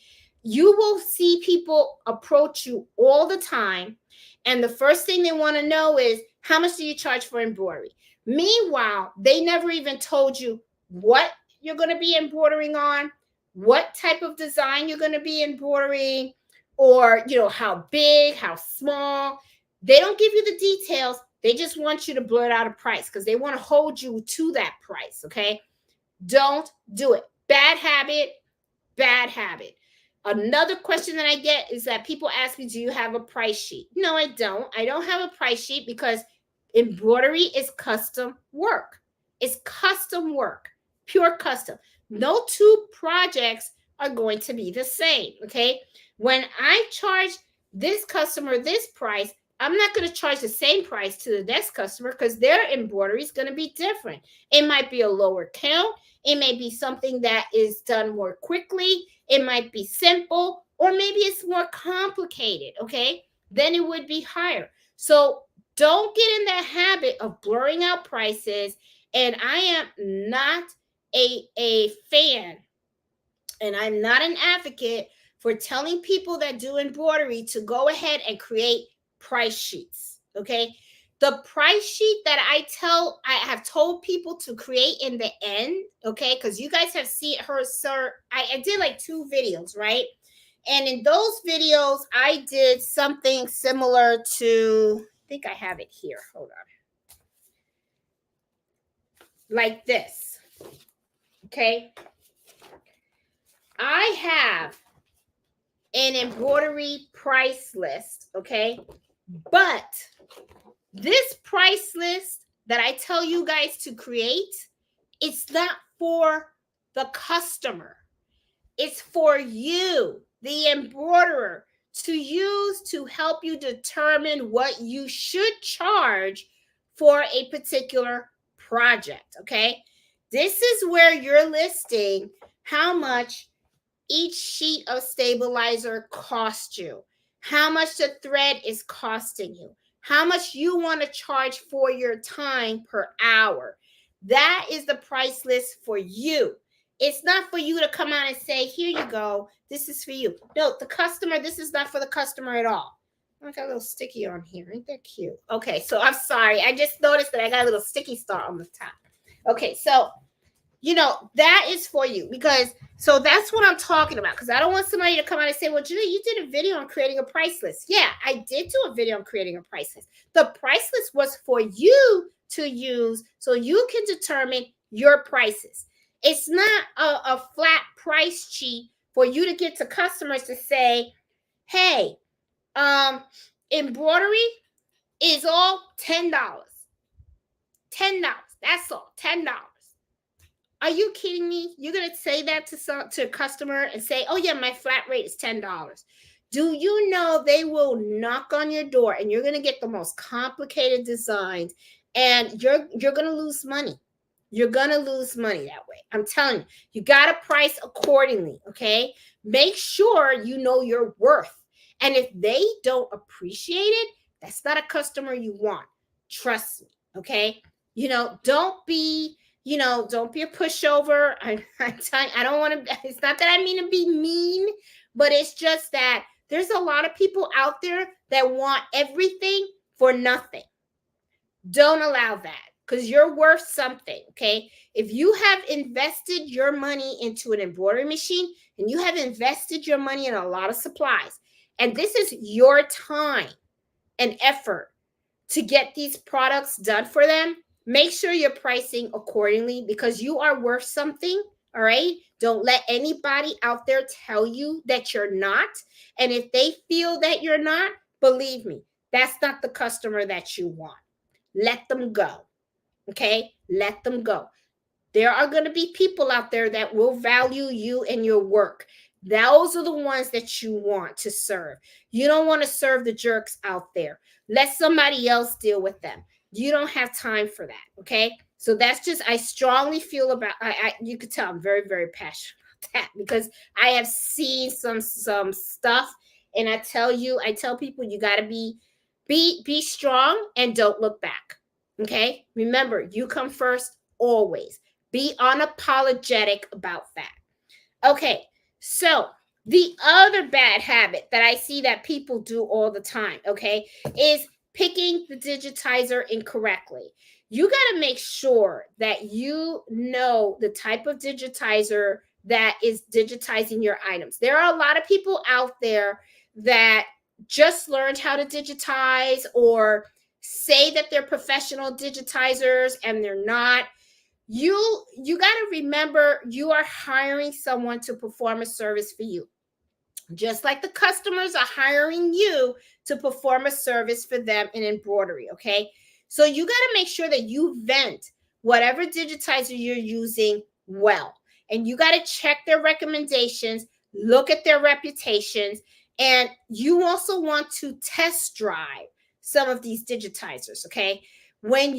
You will see people approach you all the time, and the first thing they want to know is, how much do you charge for embroidery? Meanwhile, they never even told you what you're going to be embroidering on, what type of design you're going to be embroidering, or how big, how small. They don't give you the details. They just want you to blurt out a price because they want to hold you to that price, okay? Don't do it. Bad habit, bad habit. Another question that I get is that people ask me, do you have a price sheet? No, I don't. I don't have a price sheet because embroidery is custom work. It's custom work, pure custom. No two projects are going to be the same, okay? When I charge this customer this price, I'm not going to charge the same price to the next customer because their embroidery is going to be different. It might be a lower count. It may be something that is done more quickly. It might be simple, or maybe it's more complicated, okay? Then it would be higher. So don't get in that habit of blurring out prices. And I am not a fan, and I'm not an advocate for telling people that do embroidery to go ahead and create price sheets, okay? The price sheet that I have told people to create in the end, okay? Because you guys have seen her, sir. I did like 2 videos, right? And in those videos, I did something similar to, I think I have it here. Hold on. Like this, okay? I have an embroidery price list, okay? But this price list that I tell you guys to create, it's not for the customer. It's for you, the embroiderer, to use to help you determine what you should charge for a particular project, okay? This is where you're listing how much each sheet of stabilizer costs you, how much the thread is costing you, how much you want to charge for your time per hour. That is the price list for you. It's not for you to come out and say, here you go, this is for you. No, the customer, this is not for the customer at all. I got a little sticky on here. Ain't that cute? Okay, so I'm sorry. I just noticed that I got a little sticky star on the top. Okay, so that is for you, because so that's what I'm talking about. Because I don't want somebody to come out and say, well, Jeanette, you did a video on creating a price list. Yeah, I did do a video on creating a price list. The price list was for you to use so you can determine your prices. It's not a flat price sheet for you to get to customers to say, hey, embroidery is all $10. $10. That's all. $10. Are you kidding me? You're going to say that to a customer and say, oh, yeah, my flat rate is $10. Do you know they will knock on your door and you're going to get the most complicated designs, and you're going to lose money. You're going to lose money that way. I'm telling you, you got to price accordingly, okay? Make sure you know your worth. And if they don't appreciate it, that's not a customer you want. Trust me, okay? Don't be a pushover. I'm telling you, I don't want to, it's not that I mean to be mean, but it's just that there's a lot of people out there that want everything for nothing. Don't allow that, because you're worth something, okay? If you have invested your money into an embroidery machine, and you have invested your money in a lot of supplies, and this is your time and effort to get these products done for them, make sure you're pricing accordingly, because you are worth something, all right? Don't let anybody out there tell you that you're not. And if they feel that you're not, believe me, that's not the customer that you want. Let them go, okay? Let them go. There are going to be people out there that will value you and your work. Those are the ones that you want to serve. You don't want to serve the jerks out there. Let somebody else deal with them. You don't have time for that, okay? So that's just, I strongly feel about, you could tell I'm very, very passionate about that, because I have seen some stuff, and I tell people, you got to be strong and don't look back, okay? Remember, you come first always. Be unapologetic about that. Okay, so the other bad habit that I see that people do all the time, okay, is picking the digitizer incorrectly. You got to make sure that you know the type of digitizer that is digitizing your items. There are a lot of people out there that just learned how to digitize, or say that they're professional digitizers and they're not. You got to remember, you are hiring someone to perform a service for you, just like the customers are hiring you to perform a service for them in embroidery, okay? So you got to make sure that you vent whatever digitizer you're using well, and you got to check their recommendations, look at their reputations, and you also want to test drive some of these digitizers, okay? When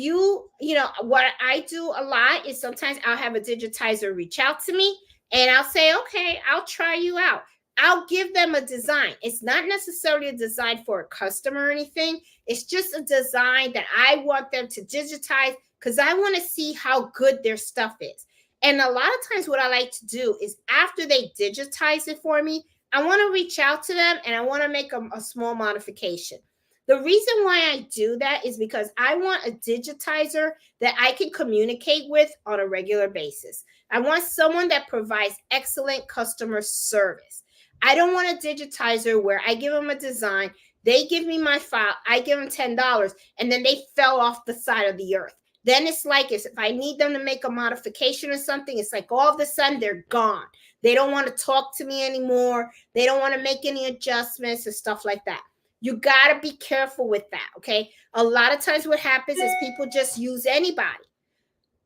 what I do a lot is sometimes I'll have a digitizer reach out to me, and I'll say, okay, I'll try you out. I'll give them a design. It's not necessarily a design for a customer or anything. It's just a design that I want them to digitize, because I want to see how good their stuff is. And a lot of times what I like to do is, after they digitize it for me, I want to reach out to them and I want to make a small modification. The reason why I do that is because I want a digitizer that I can communicate with on a regular basis. I want someone that provides excellent customer service. I don't want a digitizer where I give them a design, they give me my file, I give them $10, and then they fell off the side of the earth. Then it's like, if I need them to make a modification or something, it's like all of a sudden they're gone. They don't want to talk to me anymore. They don't want to make any adjustments and stuff like that. You got to be careful with that, okay? A lot of times what happens is people just use anybody.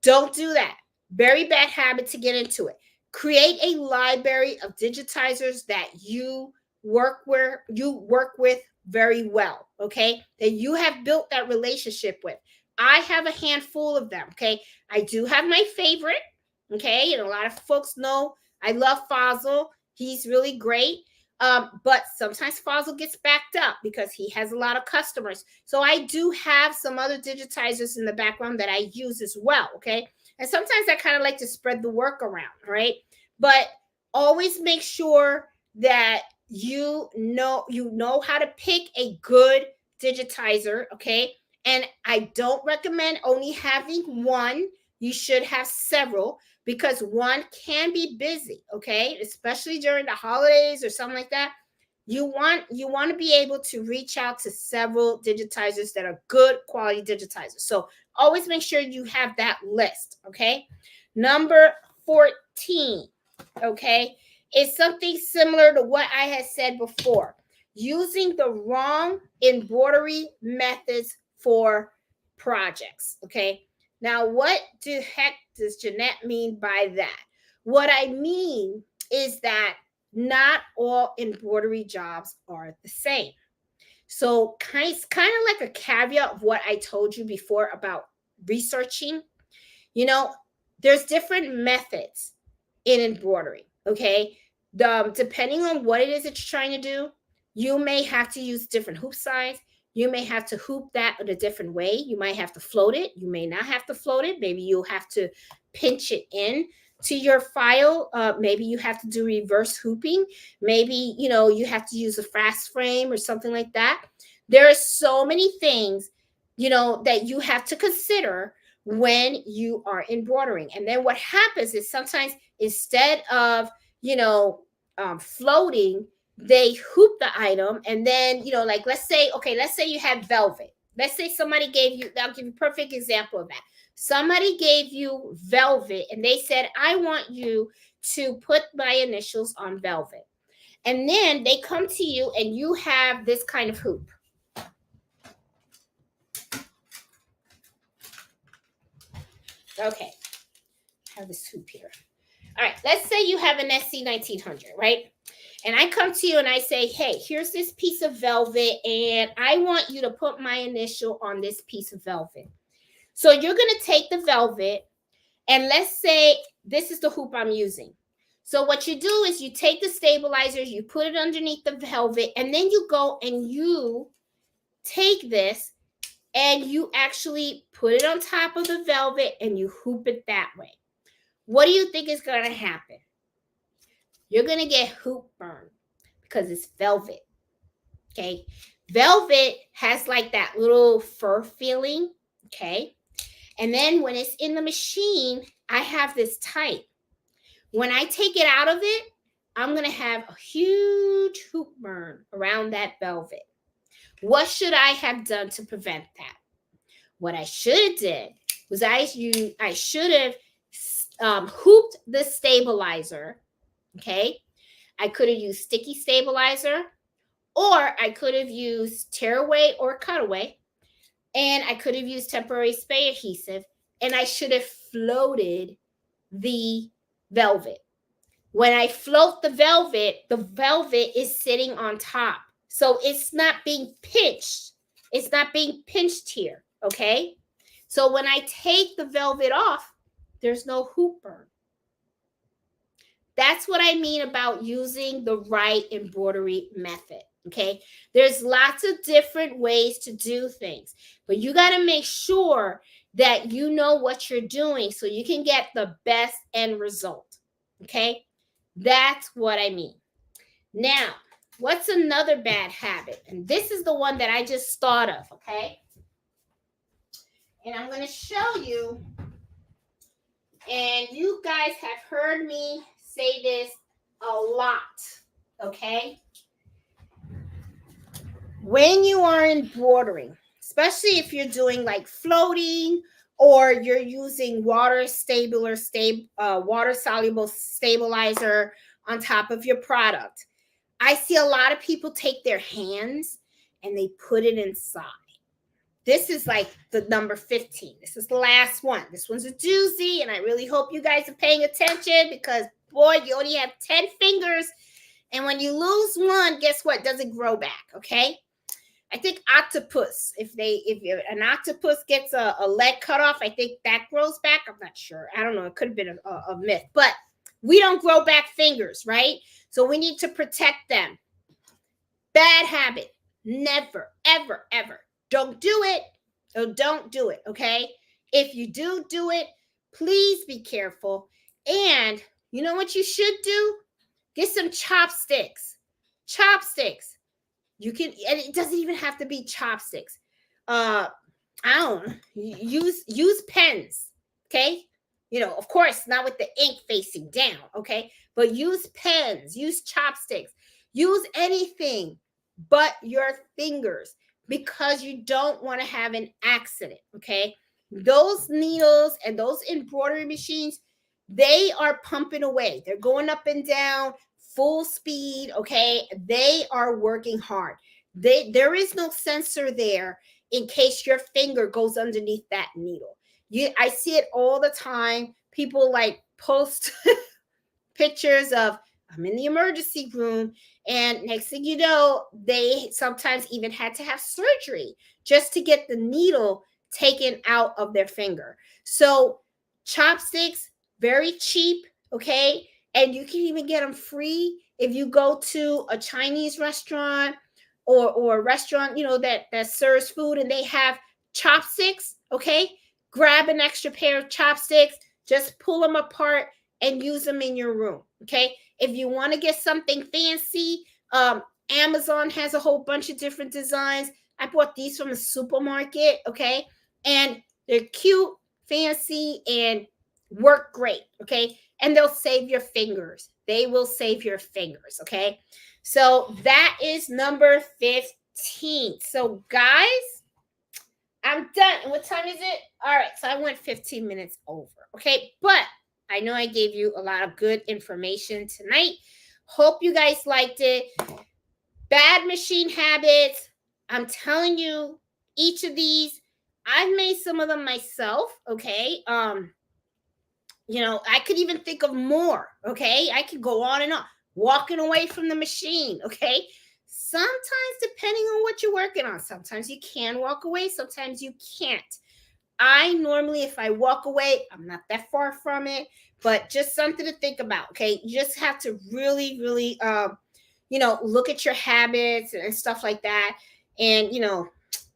Don't do that. Very bad habit to get into it. Create a library of digitizers that you work with very well, okay? That you have built that relationship with. I have a handful of them, okay? I do have my favorite, okay? And a lot of folks know I love Fossil. He's really great. But sometimes Fossil gets backed up because he has a lot of customers. So I do have some other digitizers in the background that I use as well, okay? And sometimes I kind of like to spread the work around, right? But always make sure that you know how to pick a good digitizer, okay? And I don't recommend only having one. You should have several because one can be busy, okay? Especially during the holidays or something like that. You want to be able to reach out to several digitizers that are good quality digitizers. So always make sure you have that list, okay? Number 14, okay, is something similar to what I had said before. Using the wrong embroidery methods for projects, okay? Now, what the heck does Jeanette mean by that? What I mean is that not all embroidery jobs are the same. So kind of like a caveat of what I told you before about researching, you know, there's different methods in embroidery, okay? Depending on what it is that you're trying to do, you may have to use different hoop size. You may have to hoop that in a different way. You might have to float it. You may not have to float it. Maybe you'll have to pinch it in to your file. Maybe you have to do reverse hooping. Maybe, you have to use a fast frame or something like that. There are so many things, that you have to consider when you are embroidering. And then what happens is sometimes instead of, floating, they hoop the item. And then, like let's say you have velvet. Let's say somebody gave you, I'll give you a perfect example of that. Somebody gave you velvet and they said, I want you to put my initials on velvet. And then they come to you and you have this kind of hoop. Okay, I have this hoop here. All right, let's say you have an SC 1900, right? And I come to you and I say, hey, here's this piece of velvet, and I want you to put my initial on this piece of velvet. So you're going to take the velvet, and let's say this is the hoop I'm using. So what you do is you take the stabilizers, you put it underneath the velvet, and then you go and you take this and you actually put it on top of the velvet and you hoop it that way. What do you think is going to happen? You're going to get hoop burn because it's velvet. Okay. Velvet has like that little fur feeling. Okay. And then when it's in the machine, I have this type. When I take it out of it, I'm going to have a huge hoop burn around that velvet. What should I have done to prevent that? What I should have did was I should have hooped the stabilizer. Okay. I could have used sticky stabilizer, or I could have used tearaway or cutaway, and I could have used temporary spray adhesive, and I should have floated the velvet. When I float the velvet is sitting on top. So it's not being pinched. It's not being pinched here, okay? So when I take the velvet off, there's no hoop burn. That's what I mean about using the right embroidery method, okay? There's lots of different ways to do things, but you got to make sure that you know what you're doing so you can get the best end result, okay? That's what I mean. Now, what's another bad habit? And this is the one that I just thought of, okay? And I'm going to show you, and you guys have heard me say this a lot, okay? When you are embroidering, especially if you're doing like floating or you're using water soluble stabilizer on top of your product, I see a lot of people take their hands and they put it inside. This is like the number 15. This is the last one. This one's a doozy, and I really hope you guys are paying attention because, boy, you only have 10 fingers, and when you lose one, guess what? It doesn't grow back, okay? I think octopus, if an octopus gets a leg cut off, I think that grows back. I'm not sure. I don't know. It could have been a myth, but we don't grow back fingers, right? So we need to protect them. Bad habit. Never, ever, ever. Don't do it. Oh, don't do it, okay? If you do it, Please be careful. And you know what you should do? Get some chopsticks. Chopsticks. You can, and it doesn't even have to be chopsticks. I don't know, use pens, okay? You know, of course, not with the ink facing down, okay? But use pens, use chopsticks, use anything but your fingers because you don't want to have an accident, okay? Those needles and those embroidery machines, they are pumping away. They're going up and down full speed, okay? They are working hard. There is no sensor there in case your finger goes underneath that needle. I see it all the time. People like post pictures of, I'm in the emergency room, and next thing you know, they sometimes even had to have surgery just to get the needle taken out of their finger. So chopsticks, very cheap, okay? And you can even get them free if you go to a Chinese restaurant or a restaurant, you know, that serves food and they have chopsticks, okay? Grab an extra pair of chopsticks, just pull them apart and use them in your room, okay? If you want to get something fancy, Amazon has a whole bunch of different designs. I bought these from a supermarket, okay? And they're cute, fancy, and work great, okay? And they'll save your fingers. They will save your fingers, okay? So that is number 15. So guys, I'm done. And what time is it? All right, so I went 15 minutes over, okay? But I know I gave you a lot of good information tonight. Hope you guys liked it. Bad machine habits. I'm telling you, each of these, I've made some of them myself, okay? You know, I could even think of more, okay? I could go on and on. Walking away from the machine, okay? Sometimes, depending on what you're working on, sometimes you can walk away, sometimes you can't. I normally, if I walk away, I'm not that far from it, but just something to think about, okay? You just have to really, really, you know, look at your habits and stuff like that. And, you know,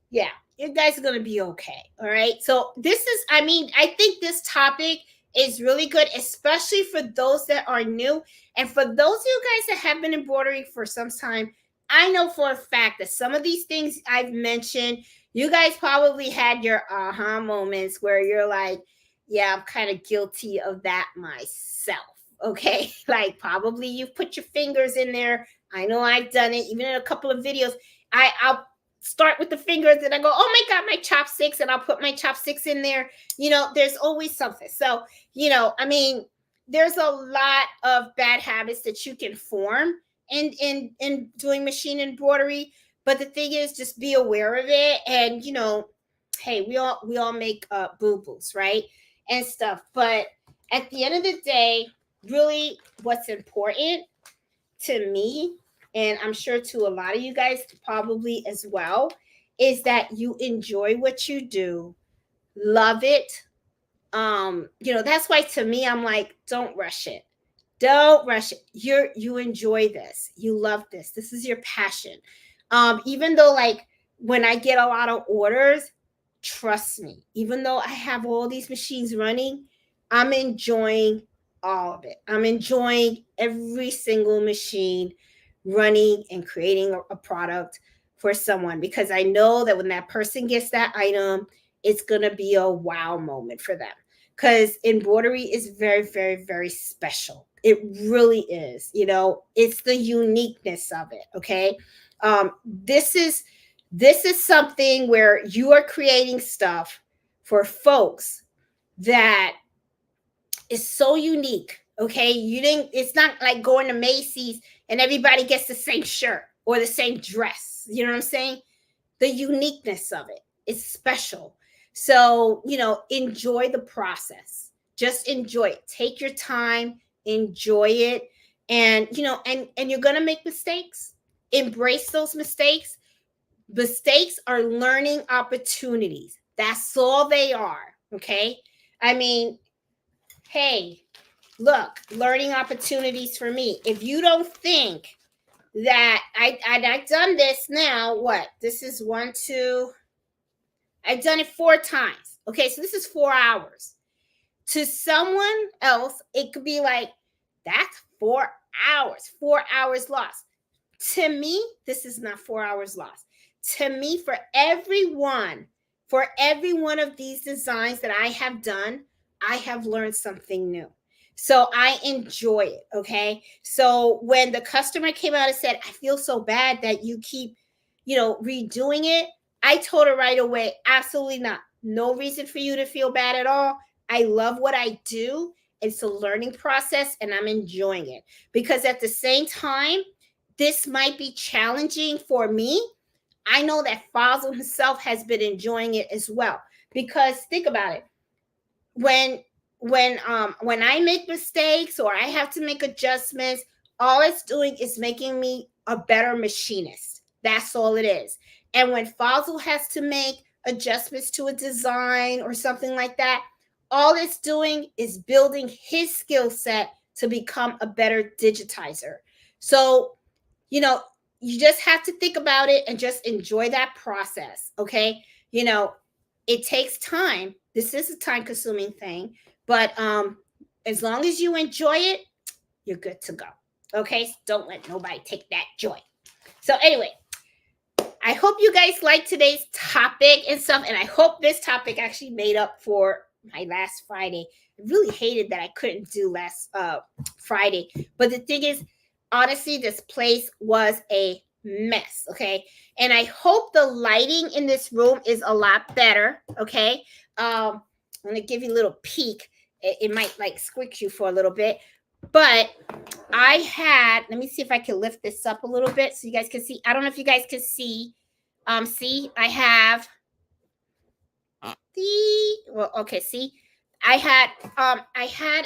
yeah, you guys are going to be okay. All right. So this is, I mean, I think this topic is really good, especially for those that are new. And for those of you guys that have been embroidering for some time, I know for a fact that some of these things I've mentioned, you guys probably had your aha moments where you're like, yeah, I'm kind of guilty of that myself. Okay. Like probably you've put your fingers in there. I know I've done it, even in a couple of videos. I'll start with the fingers and I go, oh my God, my chopsticks, and I'll put my chopsticks in there. You know, there's always something. So, you know, I mean, there's a lot of bad habits that you can form in doing machine embroidery. But the thing is, just be aware of it. And, you know, hey, we all make boo-boos, right? And stuff. But at the end of the day, really what's important to me, and I'm sure to a lot of you guys probably as well, is that you enjoy what you do, love it. You know, that's why to me, I'm like, don't rush it. Don't rush it. You enjoy this. You love this. This is your passion. Even though like when I get a lot of orders, trust me, even though I have all these machines running, I'm enjoying all of it. I'm enjoying every single machine running and creating a product for someone because I know that when that person gets that item, it's going to be a wow moment for them because embroidery is very, very, very special. It really is. You know, it's the uniqueness of it. Okay. This is something where you are creating stuff for folks that is so unique. Okay. It's not like going to Macy's and everybody gets the same shirt or the same dress. You know what I'm saying? The uniqueness of it is special. So, you know, enjoy the process. Just enjoy it. Take your time, enjoy it. And, you know, and you're going to make mistakes. Embrace those mistakes. Mistakes are learning opportunities. That's all they are. Okay. I mean, hey, look, learning opportunities for me. If you don't think that I've done this now, what? This is 1, 2. I've done it 4 times. Okay, so this is 4 hours. To someone else, it could be like, that's 4 hours, 4 hours lost. To me, this is not 4 hours lost. To me, for every one of these designs that I have done, I have learned something new. So I enjoy it. Okay. So when the customer came out and said, I feel so bad that you keep, redoing it, I told her right away, absolutely not. No reason for you to feel bad at all. I love what I do. It's a learning process and I'm enjoying it, because at the same time, this might be challenging for me. I know that Fossil himself has been enjoying it as well. Because think about it. When when I make mistakes or I have to make adjustments, all it's doing is making me a better machinist. That's all it is. And when Fossil has to make adjustments to a design or something like that, all it's doing is building his skill set to become a better digitizer. So you know, you just have to think about it and just enjoy that process. Okay. You know, it takes time. This is a time consuming thing, but as long as you enjoy it, you're good to go. Okay. Don't let nobody take that joy. So, anyway, I hope you guys like today's topic and stuff. And I hope this topic actually made up for my last Friday. I really hated that I couldn't do last Friday. But the thing is, honestly, this place was a mess. Okay. And I hope the lighting in this room is a lot better. Okay. I'm going to give you a little peek. It might like squish you for a little bit. But let me see if I can lift this up a little bit so you guys can see. I don't know if you guys can see. I have see, I had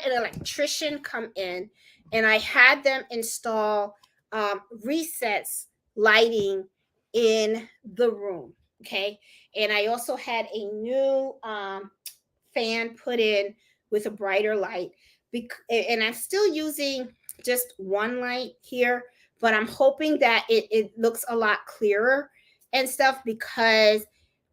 an electrician come in and I had them install resets lighting in the room. Okay. And I also had a new fan put in with a brighter light. And I'm still using just one light here, but I'm hoping that it looks a lot clearer and stuff, because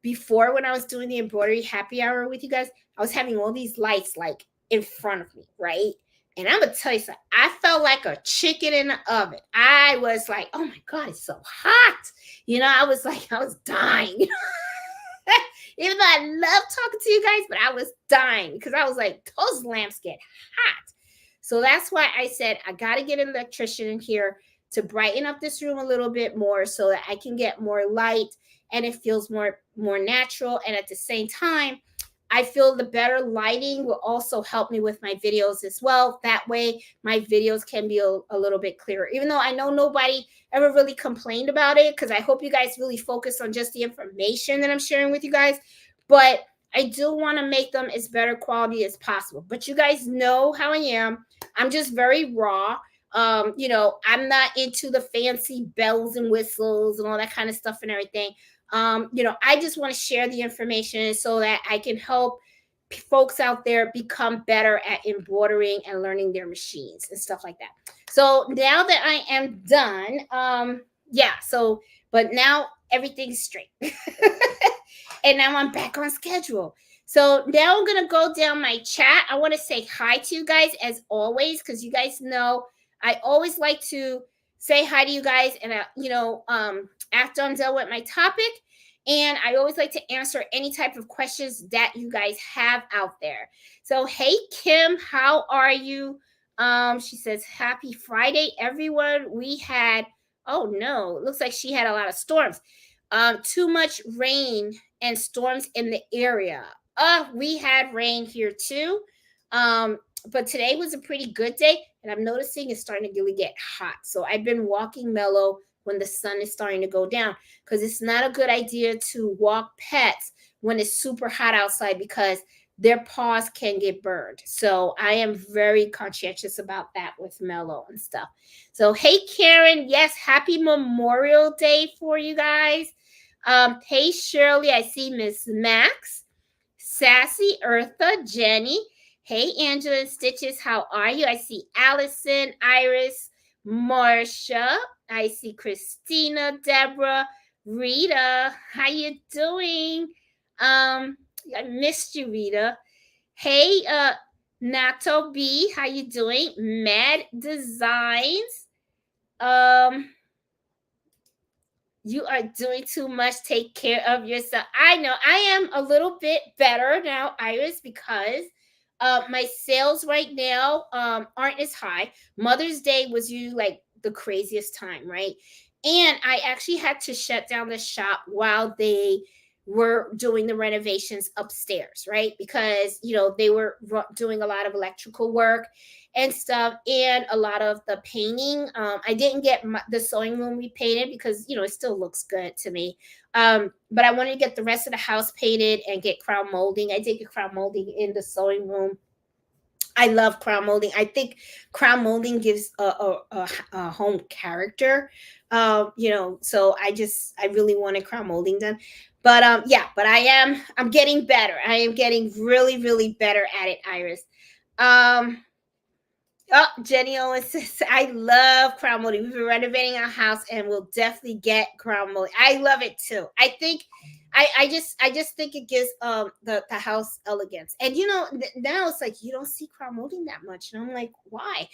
before, when I was doing the embroidery happy hour with you guys, I was having all these lights like in front of me, right? And I'm gonna tell you something, I felt like a chicken in the oven. I was like, oh my God, it's so hot. I was like, I was dying. Even though I love talking to you guys, but I was dying because I was like, those lamps get hot. So that's why I said, I got to get an electrician in here to brighten up this room a little bit more so that I can get more light and it feels more natural. And at the same time, I feel the better lighting will also help me with my videos as well. That way my videos can be a little bit clearer, even though I know nobody ever really complained about it, because I hope you guys really focus on just the information that I'm sharing with you guys. But I do want to make them as better quality as possible. But you guys know how I am. I'm just very raw. I'm not into the fancy bells and whistles and all that kind of stuff and everything. I just want to share the information so that I can help folks out there become better at embroidering and learning their machines and stuff like that. So now that I am done, but now everything's straight. And now I'm back on schedule. So now I'm going to go down my chat. I want to say hi to you guys as always, because you guys know I always like to say hi to you guys. And, after I'm done with my topic, and I always like to answer any type of questions that you guys have out there. So, hey, Kim, how are you? She says, happy Friday, everyone. Oh no, it looks like she had a lot of storms. Too much rain and storms in the area. We had rain here too. But today was a pretty good day, and I'm noticing it's starting to really get hot. So I've been walking mellow when the sun is starting to go down, because it's not a good idea to walk pets when it's super hot outside, because their paws can get burned. So I am very conscientious about that with Mellow and stuff. So, hey, Karen, yes, happy Memorial Day for you guys. Hey, Shirley, I see Miss Max, Sassy, Eartha, Jenny. Hey, Angela and Stitches, how are you? I see Allison, Iris, Marcia. I see Christina, Deborah, Rita. How you doing? I missed you, Rita. Hey, Nato B, how you doing? Mad Designs. Um, you are doing too much. Take care of yourself. I know I am a little bit better now, Iris, because my sales right now aren't as high. Mother's Day was usually like the craziest time, right? And I actually had to shut down the shop while they were doing the renovations upstairs, right? Because they were doing a lot of electrical work and stuff, and a lot of the painting. I didn't get the sewing room repainted because it still looks good to me. But I wanted to get the rest of the house painted and get crown molding. I did get crown molding in the sewing room. I love crown molding. I think crown molding gives a home character. So I really wanted crown molding done. But yeah, but I'm getting better. I am getting really, really better at it, Iris. Oh, Jenny Owens says, I love crown molding. We've been renovating our house and we'll definitely get crown molding. I love it too. I think I just think it gives the house elegance. And now it's like you don't see crown molding that much. And I'm like, why?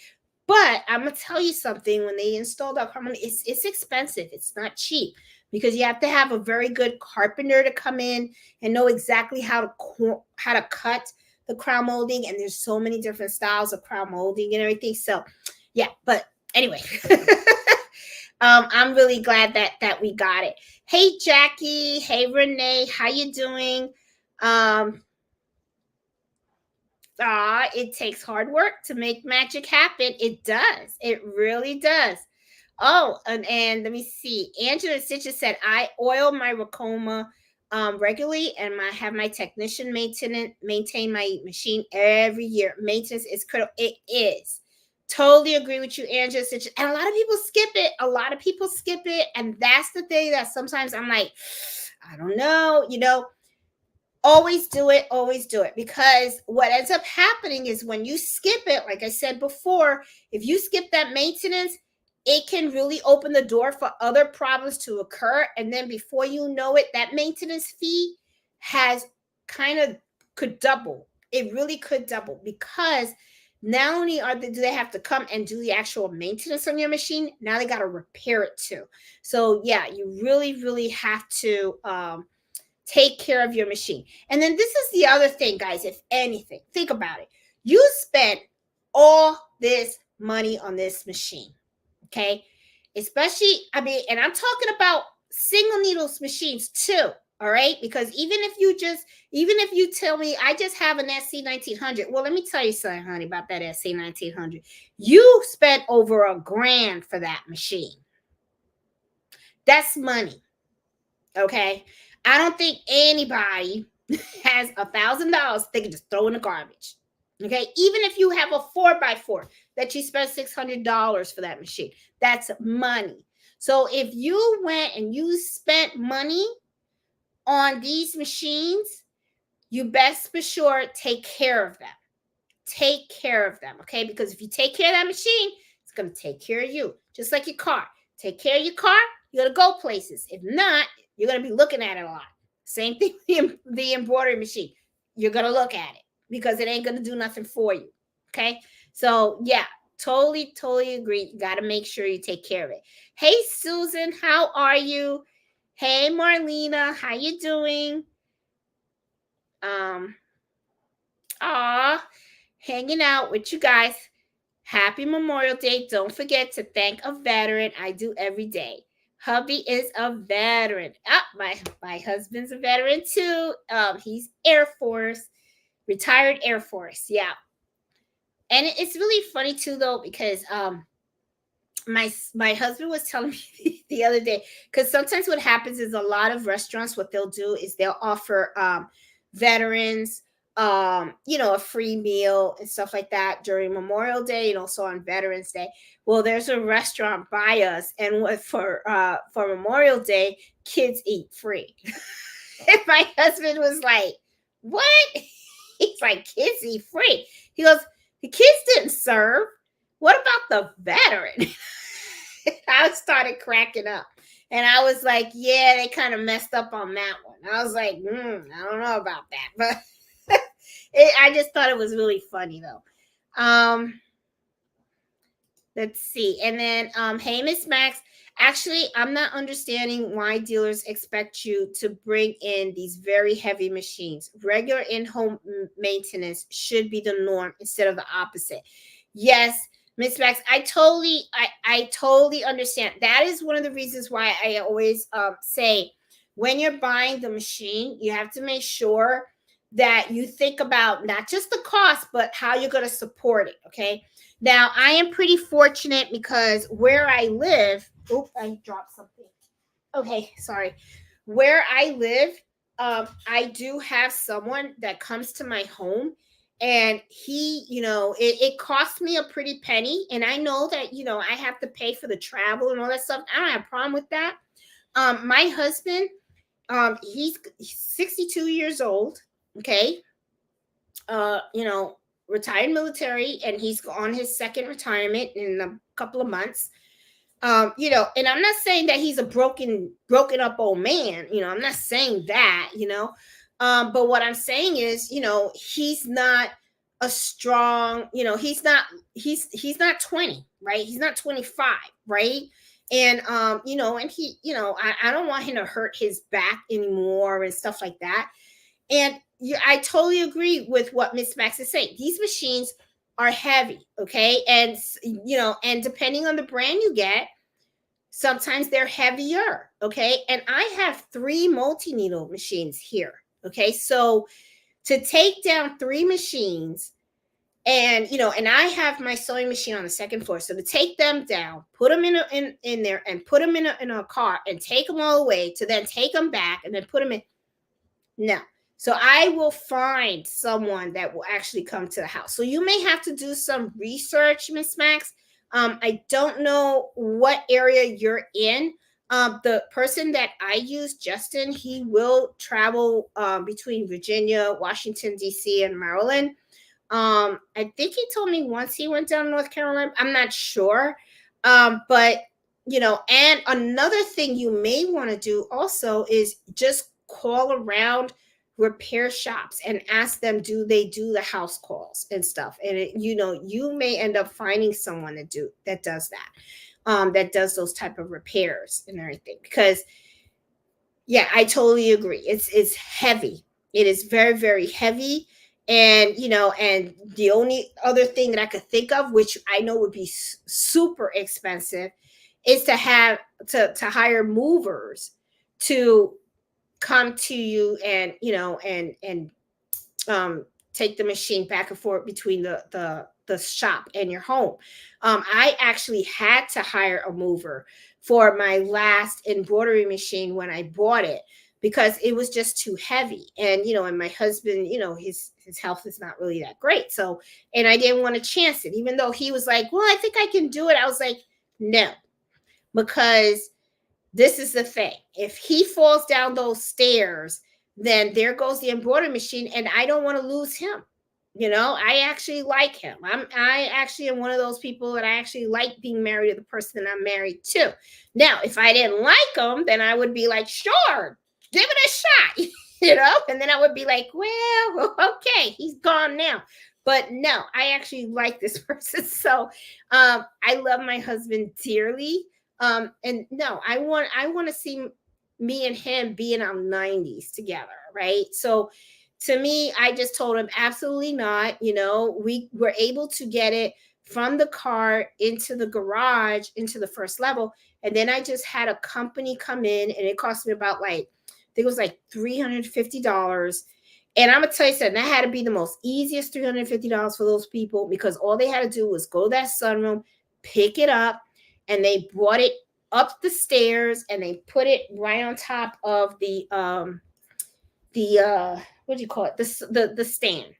But I'm gonna tell you something. When they installed our crown molding, it's expensive. It's not cheap because you have to have a very good carpenter to come in and know exactly how to cut the crown molding, and there's so many different styles of crown molding and everything. So yeah, but anyway, I'm really glad that we got it. Hey Jackie, hey Renee, how you doing? It takes hard work to make magic happen. It does. It really does. Oh, and let me see. Angela Stitches said, I oil my Racoma regularly, and I have my technician maintain my machine every year. Maintenance is critical. It is. Totally agree with you, Angela Stitches. And a lot of people skip it. A lot of people skip it. And that's the thing that sometimes I'm like, I don't know. Always do it, because what ends up happening is when you skip it, like I said before, if you skip that maintenance, it can really open the door for other problems to occur. And then before you know it, that maintenance fee has could double. It really could double, because not only do they have to come and do the actual maintenance on your machine, now they got to repair it too. So yeah, you really, really have to take care of your machine. And then this is the other thing, guys. If anything, think about it. You spent all this money on this machine, okay? Especially, and I'm talking about single needles machines too, all right? Because even if you tell me I just have an SC1900, well, let me tell you something, honey, about that SC1900. You spent over $1,000 for that machine. That's money, okay? I don't think anybody has $1,000 they can just throw in the garbage. Okay, even if you have a 4x4 that you spent $600 for that machine, that's money. So if you went and you spent money on these machines, you best be sure take care of them. Take care of them, okay? Because if you take care of that machine, it's going to take care of you. Just like your car. Take care of your car, you're going to go places. If not, you're going to be looking at it a lot. Same thing with the embroidery machine. You're going to look at it because it ain't going to do nothing for you. Okay? So, yeah, totally agree. You got to make sure you take care of it. Hey, Susan, how are you? Hey, Marlena, how you doing? Hanging out with you guys. Happy Memorial Day. Don't forget to thank a veteran. I do every day. Hubby is a veteran. My husband's a veteran too. He's Air Force, retired Air Force. Yeah. And it's really funny too, though, because my husband was telling me the other day, because sometimes what happens is a lot of restaurants, what they'll do is they'll offer veterans a free meal and stuff like that during Memorial Day and also on Veterans Day. Well, there's a restaurant by us, and for Memorial Day, kids eat free. And my husband was like, "What?" He's like, "Kids eat free." He goes, "The kids didn't serve. What about the veteran?" I started cracking up. And I was like, yeah, they kind of messed up on that one. I was like, I don't know about that. But I just thought it was really funny though. Let's see. And then, hey, Miss Max. Actually, I'm not understanding why dealers expect you to bring in these very heavy machines. Regular in-home maintenance should be the norm instead of the opposite. Yes, Miss Max, I totally understand. That is one of the reasons why I always say when you're buying the machine, you have to make sure that you think about not just the cost, but how you're going to support it. Okay. Now, I am pretty fortunate because where I live, oops, I dropped something. Okay, sorry. Where I live, I do have someone that comes to my home, and he, it costs me a pretty penny. And I know that, I have to pay for the travel and all that stuff. I don't have a problem with that. My husband, he's 62 years old. Okay. Retired military, and he's on his second retirement in a couple of months. And I'm not saying that he's a broken up old man. I'm not saying that. But what I'm saying is, he's not a strong. He's not 20, right? He's not 25, right? And and he, I don't want him to hurt his back anymore and stuff like that. And I totally agree with what Miss Max is saying. These machines are heavy, okay? And depending on the brand you get, sometimes they're heavier, okay? And I have 3 multi-needle machines here, okay? So to take down 3 machines, and and I have my sewing machine on the second floor. So to take them down, put them in there, and put them in a car, and take them all away, to then take them back and then put them in. No. So I will find someone that will actually come to the house. So you may have to do some research, Miss Max. I don't know what area you're in. The person that I use, Justin, he will travel between Virginia, Washington, D.C., and Maryland. I think he told me once he went down to North Carolina. I'm not sure. But, and another thing you may want to do also is just call around repair shops and ask them, do they do the house calls and stuff? And you may end up finding someone that does that, that does those type of repairs and everything. Because yeah, I totally agree. It's heavy. It is very, very heavy. And and the only other thing that I could think of, which I know would be super expensive, is to hire movers to come to you and take the machine back and forth between the shop and your home. I actually had to hire a mover for my last embroidery machine when I bought it, because it was just too heavy. And and my husband, his health is not really that great. So, and I didn't want to chance it, even though he was like, well, I think I can do it. I was like, no, because this is the thing. If he falls down those stairs, then there goes the embroidery machine, and I don't want to lose him. I actually like him. I actually am one of those people that I actually like being married to the person that I'm married to. Now, if I didn't like him, then I would be like, sure, give it a shot, and then I would be like, well, okay, he's gone now. But no, I actually like this person. So I love my husband dearly. And no, I want to see me and him be in our 90s together, right? So to me, I just told him absolutely not. We were able to get it from the car into the garage, into the first level. And then I just had a company come in, and it cost me about I think it was like $350. And I'm gonna tell you something, that had to be the most easiest $350 for those people, because all they had to do was go to that sunroom, pick it up, and they brought it up the stairs, and they put it right on top of the what do you call it, the stand.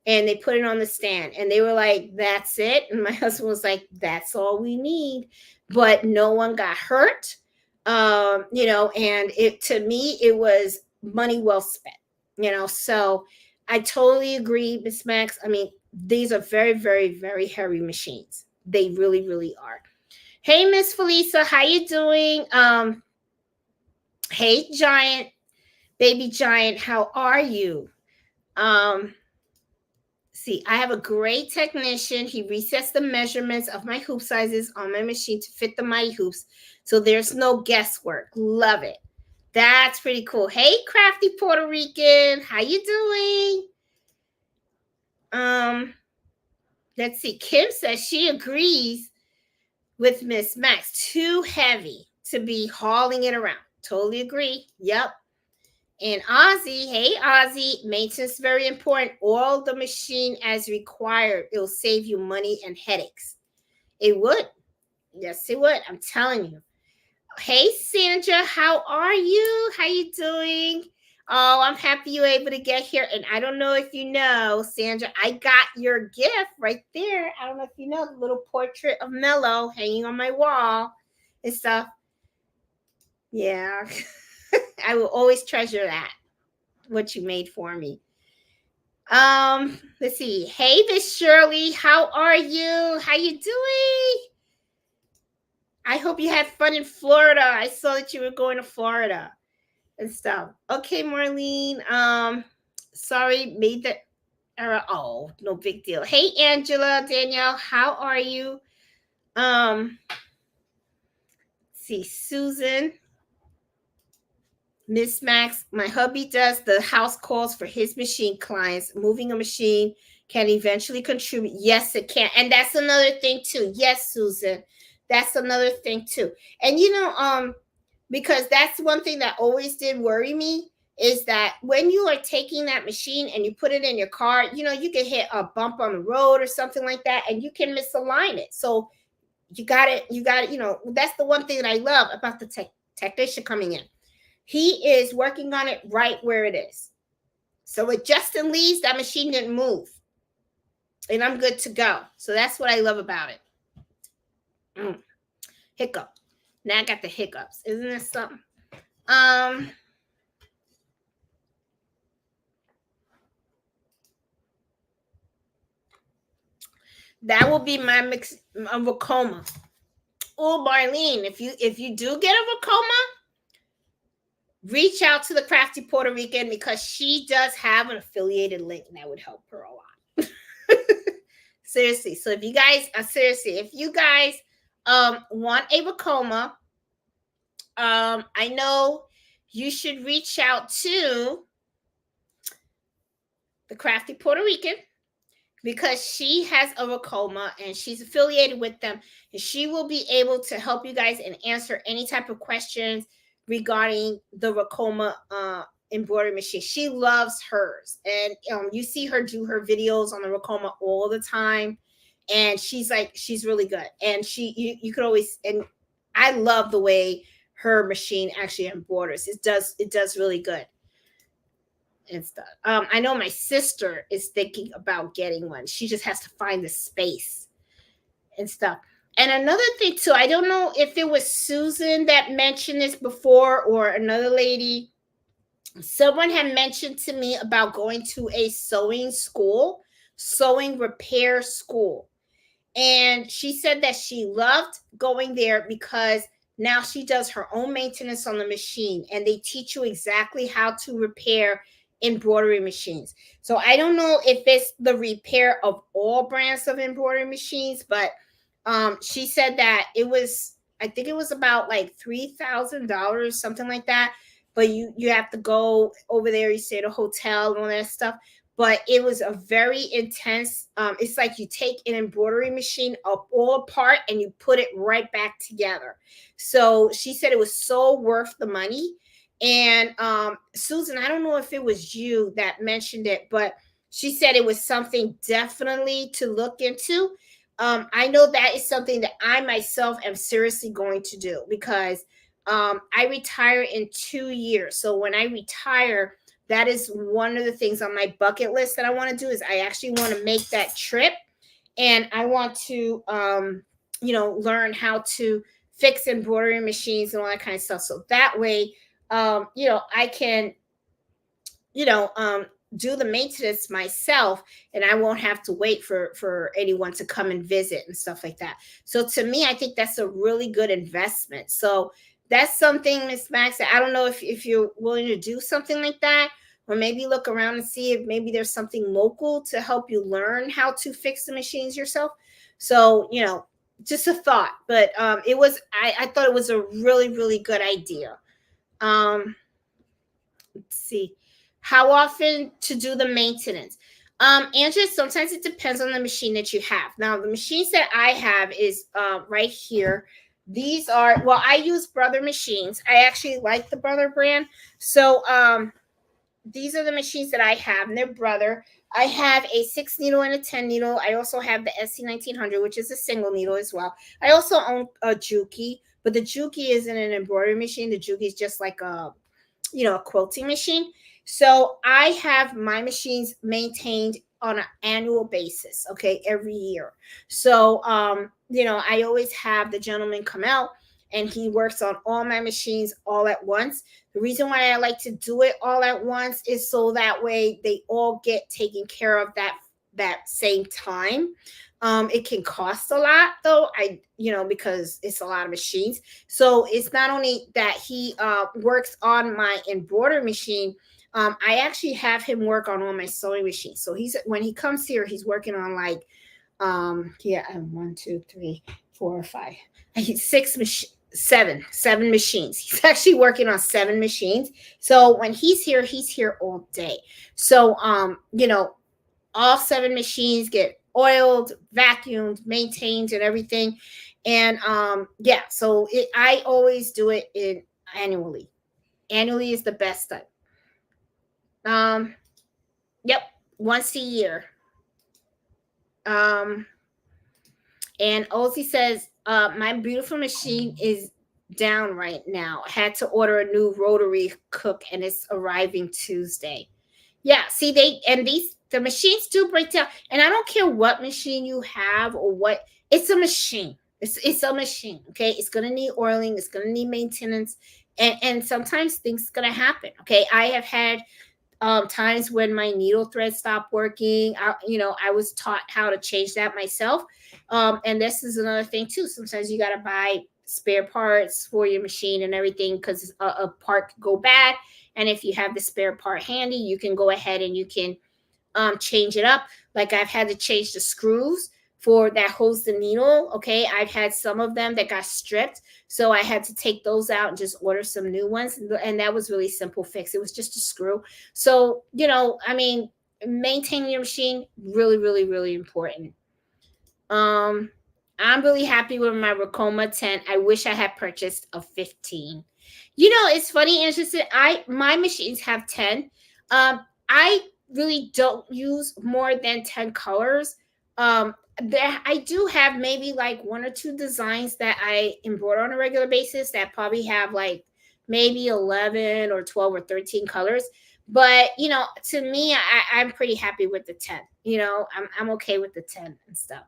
And they put it on the stand, and they were like, that's it. And my husband was like, that's all we need. But no one got hurt. And it, to me, it was money well spent. So I totally agree, Miss Max. I mean, these are very, very, very heavy machines. They really, really are. Hey, Miss Felisa, how you doing? Hey, Giant, baby Giant, how are you? See, I have a great technician. He resets the measurements of my hoop sizes on my machine to fit the mighty hoops. So there's no guesswork. Love it. That's pretty cool. Hey, crafty Puerto Rican, how you doing? Let's see. Kim says she agrees with Miss Max. Too heavy to be hauling it around. Totally agree. Yep. And Ozzy, hey Ozzy, maintenance very important. Oil the machine as required. It'll save you money and headaches. It would. Yes, it would. I'm telling you. Hey Sandra, how are you? How you doing? Oh, I'm happy you were able to get here. And I don't know if you know, Sandra, I got your gift right there. I don't know if you know the little portrait of Mello hanging on my wall and stuff. Yeah. I will always treasure that, what you made for me. Let's see. Hey, Miss Shirley, how are you? How you doing? I hope you had fun in Florida. I saw that you were going to Florida and stuff. Okay, Marlene. Sorry, made the error. Oh, no big deal. Hey, Angela, Danielle, how are you? See, Susan, Miss Max, my hubby does the house calls for his machine clients. Moving a machine can eventually contribute. Yes, it can. And that's another thing too. Yes, Susan. That's another thing too. And because that's one thing that always did worry me is that when you are taking that machine and you put it in your car, you can hit a bump on the road or something like that and you can misalign it. So you got it, that's the one thing that I love about the technician coming in. He is working on it right where it is. So with Justin leaves, that machine didn't move. And I'm good to go. So that's what I love about it. Hiccup. Now I got the hiccups. Isn't this something? That will be my mix of Vacoma. Oh, Marlene, if you do get a Vacoma, reach out to the Crafty Puerto Rican because she does have an affiliated link that would help her a lot. Seriously. So if you guys want a Vacoma, I know you should reach out to the Crafty Puerto Rican because she has a Vacoma and she's affiliated with them, and she will be able to help you guys and answer any type of questions regarding the Vacoma embroidery machine. She loves hers, and you see her do her videos on the Vacoma all the time, and she's really good. And you could always, and I love the way her machine actually embroiders. It does really good and stuff. I know my sister is thinking about getting one. She just has to find the space and stuff. And another thing too, I don't know if it was Susan that mentioned this before or another lady. Someone had mentioned to me about going to a sewing repair school. And she said that she loved going there because now she does her own maintenance on the machine and they teach you exactly how to repair embroidery machines. So I don't know if it's the repair of all brands of embroidery machines, but she said that I think it was about like $3,000, something like that. But you have to go over there, you stay at a hotel and all that stuff. But it was a very intense, it's like you take an embroidery machine all apart and you put it right back together. So she said it was so worth the money. And Susan, I don't know if it was you that mentioned it, but she said it was something definitely to look into. I know that is something that I myself am seriously going to do because I retire in 2 years. So when I retire, that is one of the things on my bucket list that I want to do is I actually want to make that trip, and I want to learn how to fix embroidery machines and all that kind of stuff. So that way, I can, do the maintenance myself, and I won't have to wait for anyone to come and visit and stuff like that. So to me, I think that's a really good investment. So that's something, Miss Max, I don't know if you're willing to do something like that, or maybe look around and see if maybe there's something local to help you learn how to fix the machines yourself. So, just a thought, but I thought it was a really, really good idea. Let's see. How often to do the maintenance? Andrea, sometimes it depends on the machine that you have. Now, the machines that I have is right here. These are, well, I use Brother machines. I actually like the Brother brand. So these are the machines that I have, and they're Brother. I have a 6 needle and a 10 needle. I also have the SC1900, which is a single needle as well. I also own a Juki, but the Juki isn't an embroidery machine. The Juki is just like a quilting machine. So I have my machines maintained on an annual basis, okay, every year. So I always have the gentleman come out and he works on all my machines all at once. The reason why I like to do it all at once is so that way they all get taken care of that same time. It can cost a lot though, because it's a lot of machines. So it's not only that he works on my embroidery machine. I actually have him work on all my sewing machines. So when he comes here, he's working on like, 1, 2, 3, 4, 5, seven machines. He's actually working on 7 machines. So when he's here all day. So, all 7 machines get oiled, vacuumed, maintained, and everything. And so I always do it annually. Annually is the best time. Yep, once a year. And Ozzy says, my beautiful machine is down right now. I had to order a new rotary cook, and it's arriving Tuesday. Yeah, see, the machines do break down, and I don't care what machine you have or what. It's a machine. It's a machine. Okay, it's gonna need oiling. It's gonna need maintenance, and sometimes things gonna happen. Okay, I have had times when my needle thread stopped working. I was taught how to change that myself. And this is another thing too. Sometimes you got to buy spare parts for your machine and everything because a part could go bad. And if you have the spare part handy, you can go ahead and you can change it up. Like I've had to change the screws for that holds the needle. Okay, I've had some of them that got stripped, so I had to take those out and just order some new ones, and that was really simple fix. It was just a screw. So maintaining your machine really, really, really important. I'm really happy with my Racoma 10. I wish I had purchased a 15. It's funny, interesting. My machines have 10. I really don't use more than 10 colors. I do have maybe like 1 or 2 designs that I embroider on a regular basis that probably have like maybe 11 or 12 or 13 colors. But to me, I'm pretty happy with the 10. I'm okay with the 10 and stuff.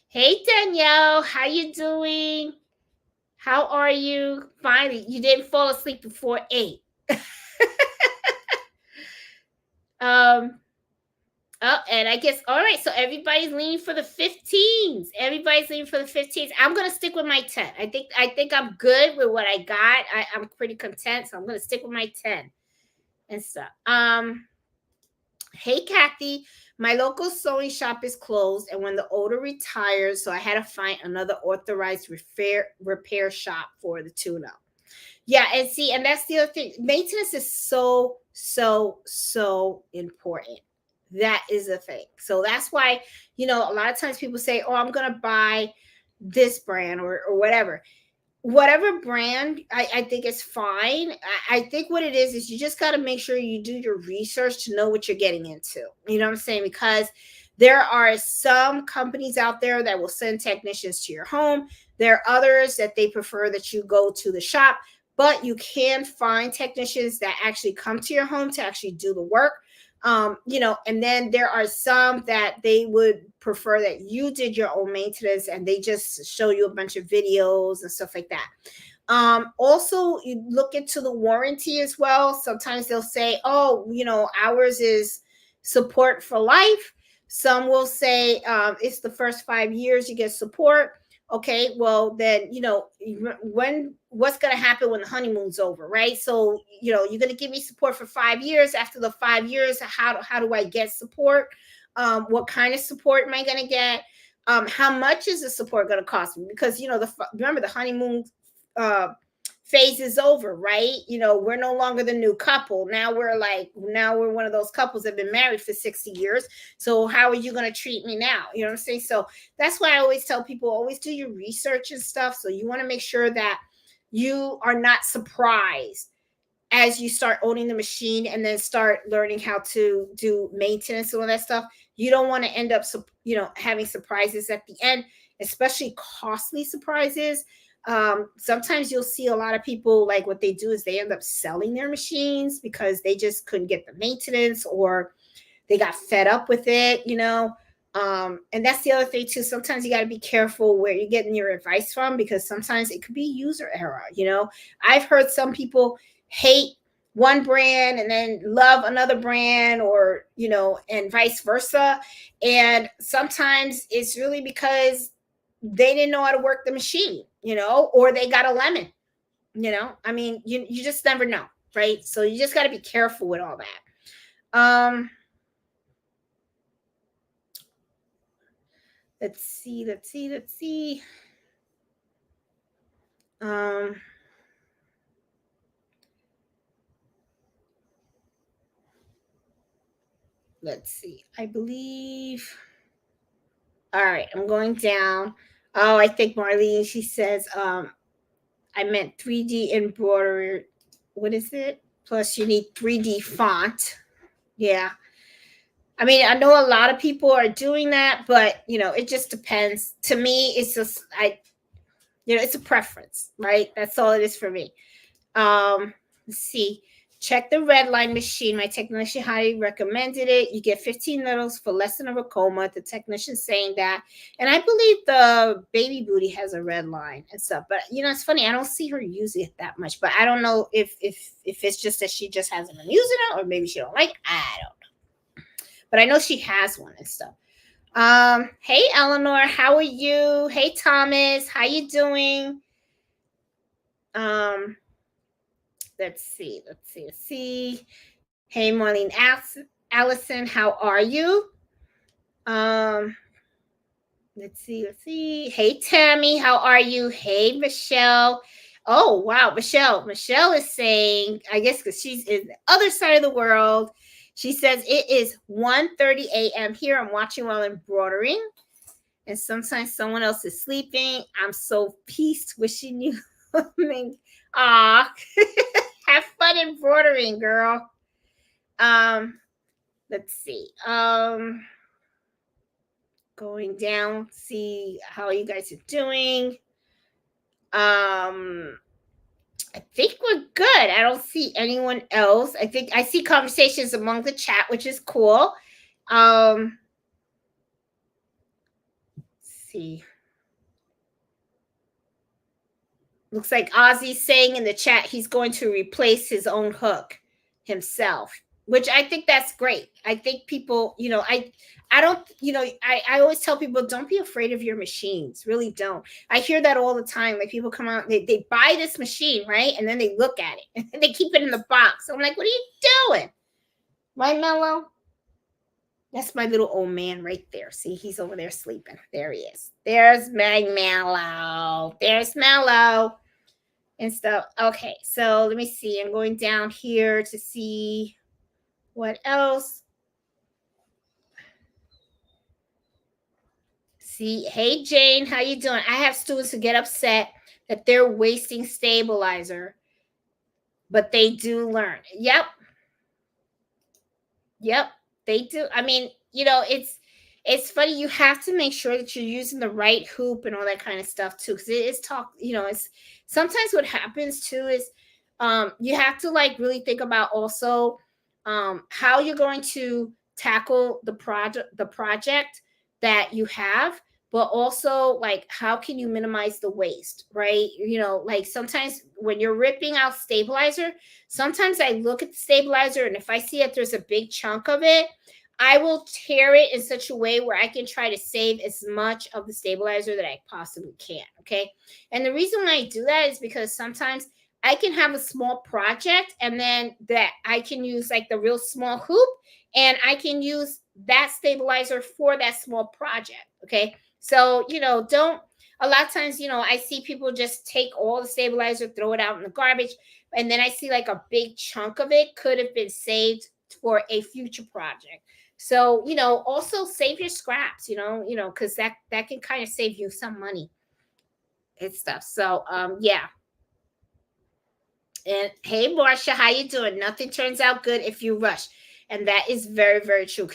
Hey Danielle, how you doing? How are you? Finally, you didn't fall asleep before 8. And I guess, all right, so everybody's leaning for the 15s. Everybody's leaning for the 15s. I'm gonna stick with my 10. I think I'm good with what I got. I'm pretty content, so I'm gonna stick with my 10 and stuff. Hey Kathy, my local sewing shop is closed, and when the owner retires, so I had to find another authorized repair shop for the tune-up. Yeah, and that's the other thing. Maintenance is so, so, so important. That is a thing. So that's why, a lot of times people say, oh, I'm going to buy this brand or whatever. Whatever brand, I think is fine. I think what it is you just got to make sure you do your research to know what you're getting into. You know what I'm saying? Because there are some companies out there that will send technicians to your home. There are others that they prefer that you go to the shop, but you can find technicians that actually come to your home to actually do the work. And then there are some that they would prefer that you did your own maintenance and they just show you a bunch of videos and stuff like that. Also, you look into the warranty as well. Sometimes they'll say, oh, ours is support for life. Some will say it's the first 5 years you get support. Okay, well then, when what's going to happen when the honeymoon's over, right? So, you're going to give me support for 5 years. After the 5 years, how do I get support? What kind of support am I going to get? How much is the support going to cost me? Because, remember, the honeymoon uh phase is over, right? We're no longer the new couple. Now we're one of those couples that have been married for 60 years. So how are you going to treat me now? You know what I'm saying? So that's why I always tell people, always do your research and stuff. So you want to make sure that you are not surprised as you start owning the machine and then start learning how to do maintenance and all that stuff. You don't want to end up having surprises at the end, especially costly surprises. Sometimes you'll see a lot of people, like, what they do is they end up selling their machines because they just couldn't get the maintenance, or they got fed up with it. And that's the other thing too. Sometimes you got to be careful where you're getting your advice from, because sometimes it could be user error. I've heard some people hate one brand and then love another brand, or and vice versa. And sometimes it's really because they didn't know how to work the machine, or they got a lemon. I mean, you just never know, right? So you just got to be careful with all that. Let's see. Let's see. I believe. All right, I'm going down. Oh, I think Marlene, she says, I meant 3D embroidery. What is it? Plus, you need 3D font. Yeah. I mean, I know a lot of people are doing that, but it just depends. To me, it's just it's a preference, right? That's all it is for me. Let's see. Check the red line machine. My technician highly recommended it. You get 15 needles for less than a coma. The technician saying that. And I believe the baby booty has a red line and stuff. But it's funny. I don't see her using it that much. But I don't know if it's just that she just hasn't been using it, or maybe she don't like it. I don't know. But I know she has one and stuff. Hey Eleanor, how are you? Hey Thomas, how you doing? Let's see. Hey Marlene Allison, how are you? Let's see. Hey Tammy, how are you? Hey Michelle. Oh wow, Michelle is saying, I guess because she's in the other side of the world, she says it is 1:30 a.m. here. I'm watching while embroidering, and sometimes someone else is sleeping. I'm so peaced, wishing you ah have fun embroidering, girl. Let's see. Going down, see how you guys are doing. I think we're good. I don't see anyone else. I think I see conversations among the chat, which is cool. Let's see. Looks like Ozzy's saying in the chat he's going to replace his own hook himself, which I think that's great. I think people, I don't, I always tell people, don't be afraid of your machines. Really don't. I hear that all the time. Like, people come out, they buy this machine, right? And then they look at it and they keep it in the box. I'm like, what are you doing? Right, Mello? That's my little old man right there. See, he's over there sleeping. There he is. There's my Mello. There's Mello and stuff. Okay, so let me see. I'm going down here to see what else. See, hey Jane, how you doing? I have students who get upset that they're wasting stabilizer, but they do learn. Yep, they do. I mean, it's funny. You have to make sure that you're using the right hoop and all that kind of stuff too, because it is it's sometimes what happens too is you have to really think about also how you're going to tackle the project that you have, but also how can you minimize the waste, right? Sometimes when you're ripping out stabilizer, sometimes I look at the stabilizer, and if I see that there's a big chunk of it, I will tear it in such a way where I can try to save as much of the stabilizer that I possibly can. Okay. And the reason why I do that is because sometimes I can have a small project and then that I can use like the real small hoop and I can use that stabilizer for that small project. Okay. So, don't a lot of times, I see people just take all the stabilizer, throw it out in the garbage, and then I see like a big chunk of it could have been saved for a future project. So, also save your scraps, because that can kind of save you some money and stuff. So, yeah. And hey, Marcia, how you doing? Nothing turns out good if you rush, and that is very, very true.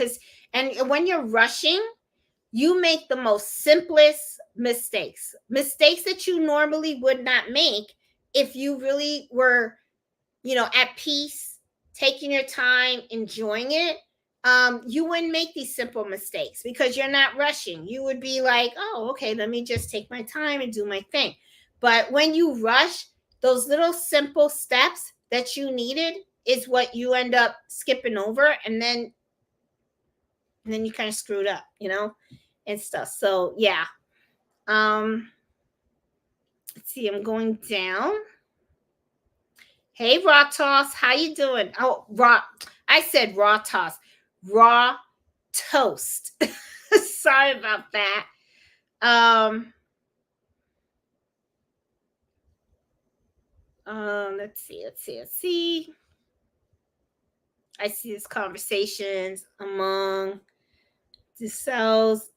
And when you're rushing, you make the most simplest mistakes that you normally would not make if you really were at peace, taking your time, enjoying it. You wouldn't make these simple mistakes because you're not rushing. You would be like, oh, okay, let me just take my time and do my thing. But when you rush, those little simple steps that you needed is what you end up skipping over, and then you kind of screwed up, and stuff. So yeah. Let's see, I'm going down. Hey, Raw Toss, how you doing? Oh, raw. I said Raw Toss. Raw Toast. Sorry about that. Let's see. I see this conversations among the cells.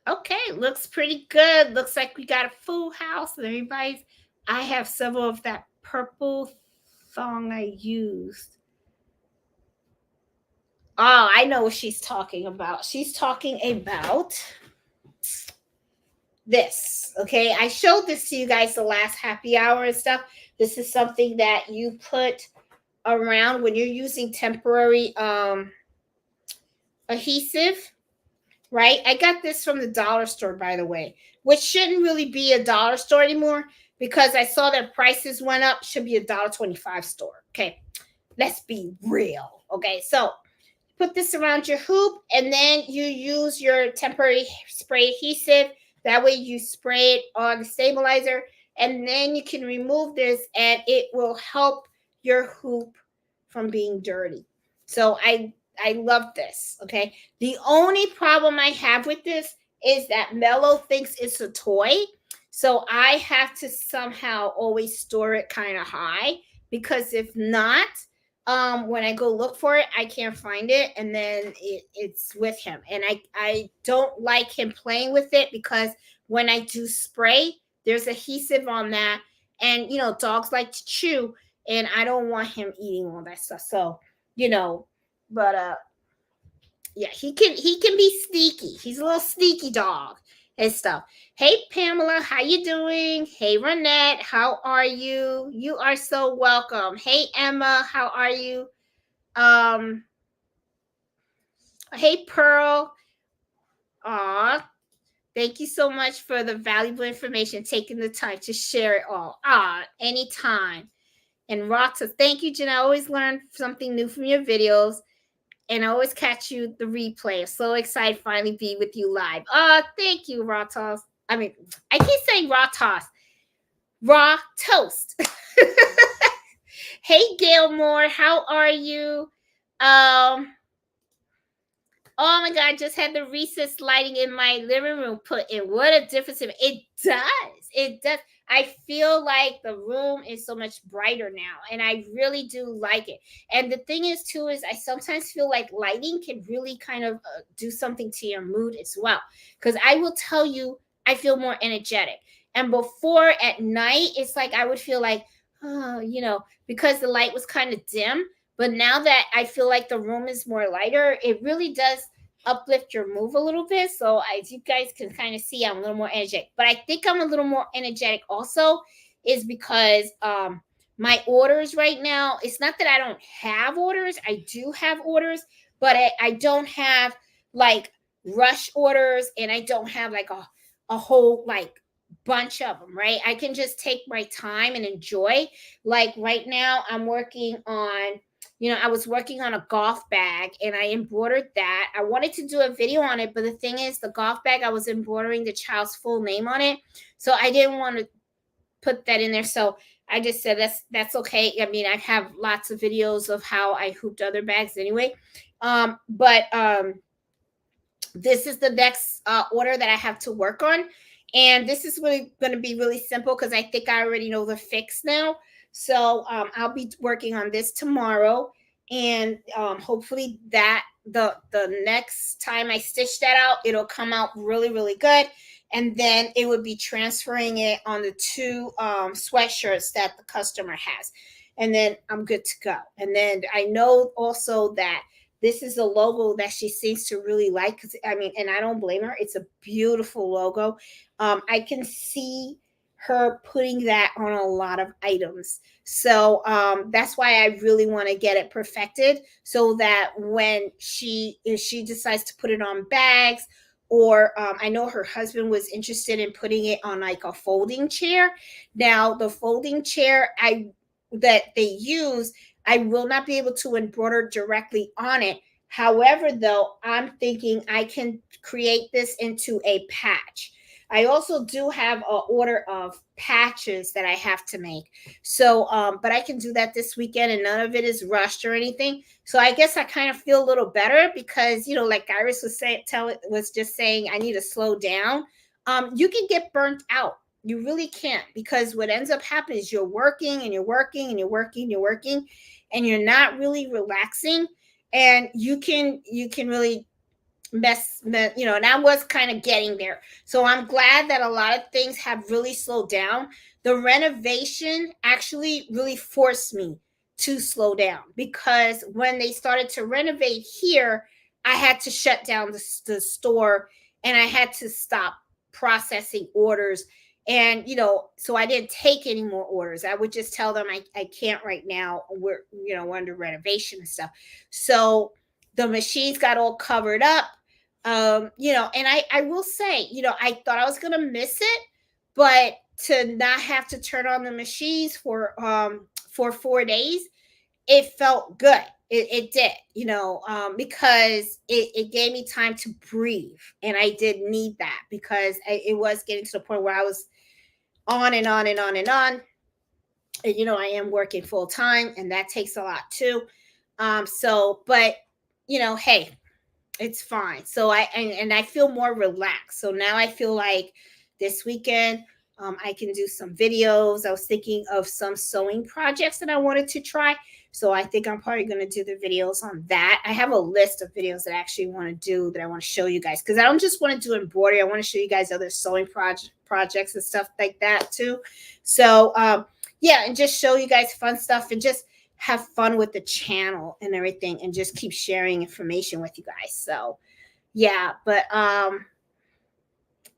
Okay, looks pretty good. Looks like we got a full house and everybody's. I have several of that purple thong I used. Oh, I know what she's talking about. She's talking about this. Okay, I showed this to you guys the last happy hour and stuff. This is something that you put around when you're using temporary adhesive, right? I got this from the dollar store, by the way, which shouldn't really be a dollar store anymore because I saw that prices went up. Should be a $1.25 store. Okay, let's be real. Okay, so put this around your hoop and then you use your temporary spray adhesive. That way you spray it on the stabilizer and then you can remove this and it will help your hoop from being dirty. So I love this. Okay. The only problem I have with this is that Mello thinks it's a toy. So I have to somehow always store it kind of high because if not, when I go look for it, I can't find it, and then it's with him. And I don't like him playing with it because when I do spray, there's adhesive on that, and dogs like to chew, and I don't want him eating all that stuff. So but yeah, he can be sneaky. He's a little sneaky dog and stuff. Hey Pamela, how you doing? Hey Renette, how are you? You are so welcome. Hey Emma, how are you? Hey Pearl. Aw, thank you so much for the valuable information, taking the time to share it all. Anytime. And Rata, thank you, Jen. I always learn something new from your videos. And I always catch you the replay. I'm so excited to finally be with you live. Thank you, Raw Toss. I mean, I keep saying Raw Toss. Raw Toast. Hey, Gail Moore, how are you? Oh my God, I just had the recess lighting in my living room put in. What a difference it does. It does. I feel like the room is so much brighter now, and I really do like it. And the thing is, too, is I sometimes feel like lighting can really kind of do something to your mood as well. Because I will tell you, I feel more energetic. And before at night, it's like I would feel like, because the light was kind of dim. But now that I feel like the room is more lighter, it really does uplift your mood a little bit. So as you guys can kind of see, I'm a little more energetic. But I think I'm a little more energetic also is because my orders right now, it's not that I don't have orders. I do have orders, but I don't have like rush orders and I don't have like a whole like bunch of them, right? I can just take my time and enjoy. Like right now, I'm working on I was working on a golf bag and I embroidered that. I wanted to do a video on it, but the thing is, the golf bag, I was embroidering the child's full name on it. So I didn't want to put that in there. So I just said that's okay. I mean, I have lots of videos of how I hooped other bags anyway. But this is the next order that I have to work on. And this is really going to be really simple because I think I already know the fix now. So I'll be working on this tomorrow. And hopefully that the next time I stitch that out, it'll come out really, really good. And then it would be transferring it on the two sweatshirts that the customer has. And then I'm good to go. And then I know also that this is a logo that she seems to really like. Because I mean, and I don't blame her. It's a beautiful logo. I can see her putting that on a lot of items. So that's why I really want to get it perfected, so that if she decides to put it on bags, or I know her husband was interested in putting it on like a folding chair. Now the folding chair that they use, I will not be able to embroider directly on it. However, though, I'm thinking I can create this into a patch. I also do have an order of patches that I have to make. So, but I can do that this weekend, and none of it is rushed or anything. So I guess I kind of feel a little better because, like Iris was just saying, I need to slow down. You can get burnt out. You really can't, because what ends up happening is you're working and you're working and you're working and you're working, and you're not really relaxing, and you can really and I was kind of getting there. So I'm glad that a lot of things have really slowed down. The renovation actually really forced me to slow down, because when they started to renovate here, I had to shut down the store, and I had to stop processing orders. And so I didn't take any more orders. I would just tell them I can't right now. We're under renovation and stuff. So the machines got all covered up. And I will say, I thought I was gonna miss it, but to not have to turn on the machines for 4 days, it felt good. It did, because it gave me time to breathe, and I did need that, because it was getting to the point where I was on and on and on and on. And I am working full time, and that takes a lot too. But hey, it's fine. So I feel more relaxed. So now I feel like this weekend I can do some videos. I was thinking of some sewing projects that I wanted to try. So I think I'm probably going to do the videos on that. I have a list of videos that I actually want to do, that I want to show you guys, because I don't just want to do embroidery. I want to show you guys other sewing projects and stuff like that too. So yeah, and just show you guys fun stuff, and just have fun with the channel and everything, and just keep sharing information with you guys. So yeah, but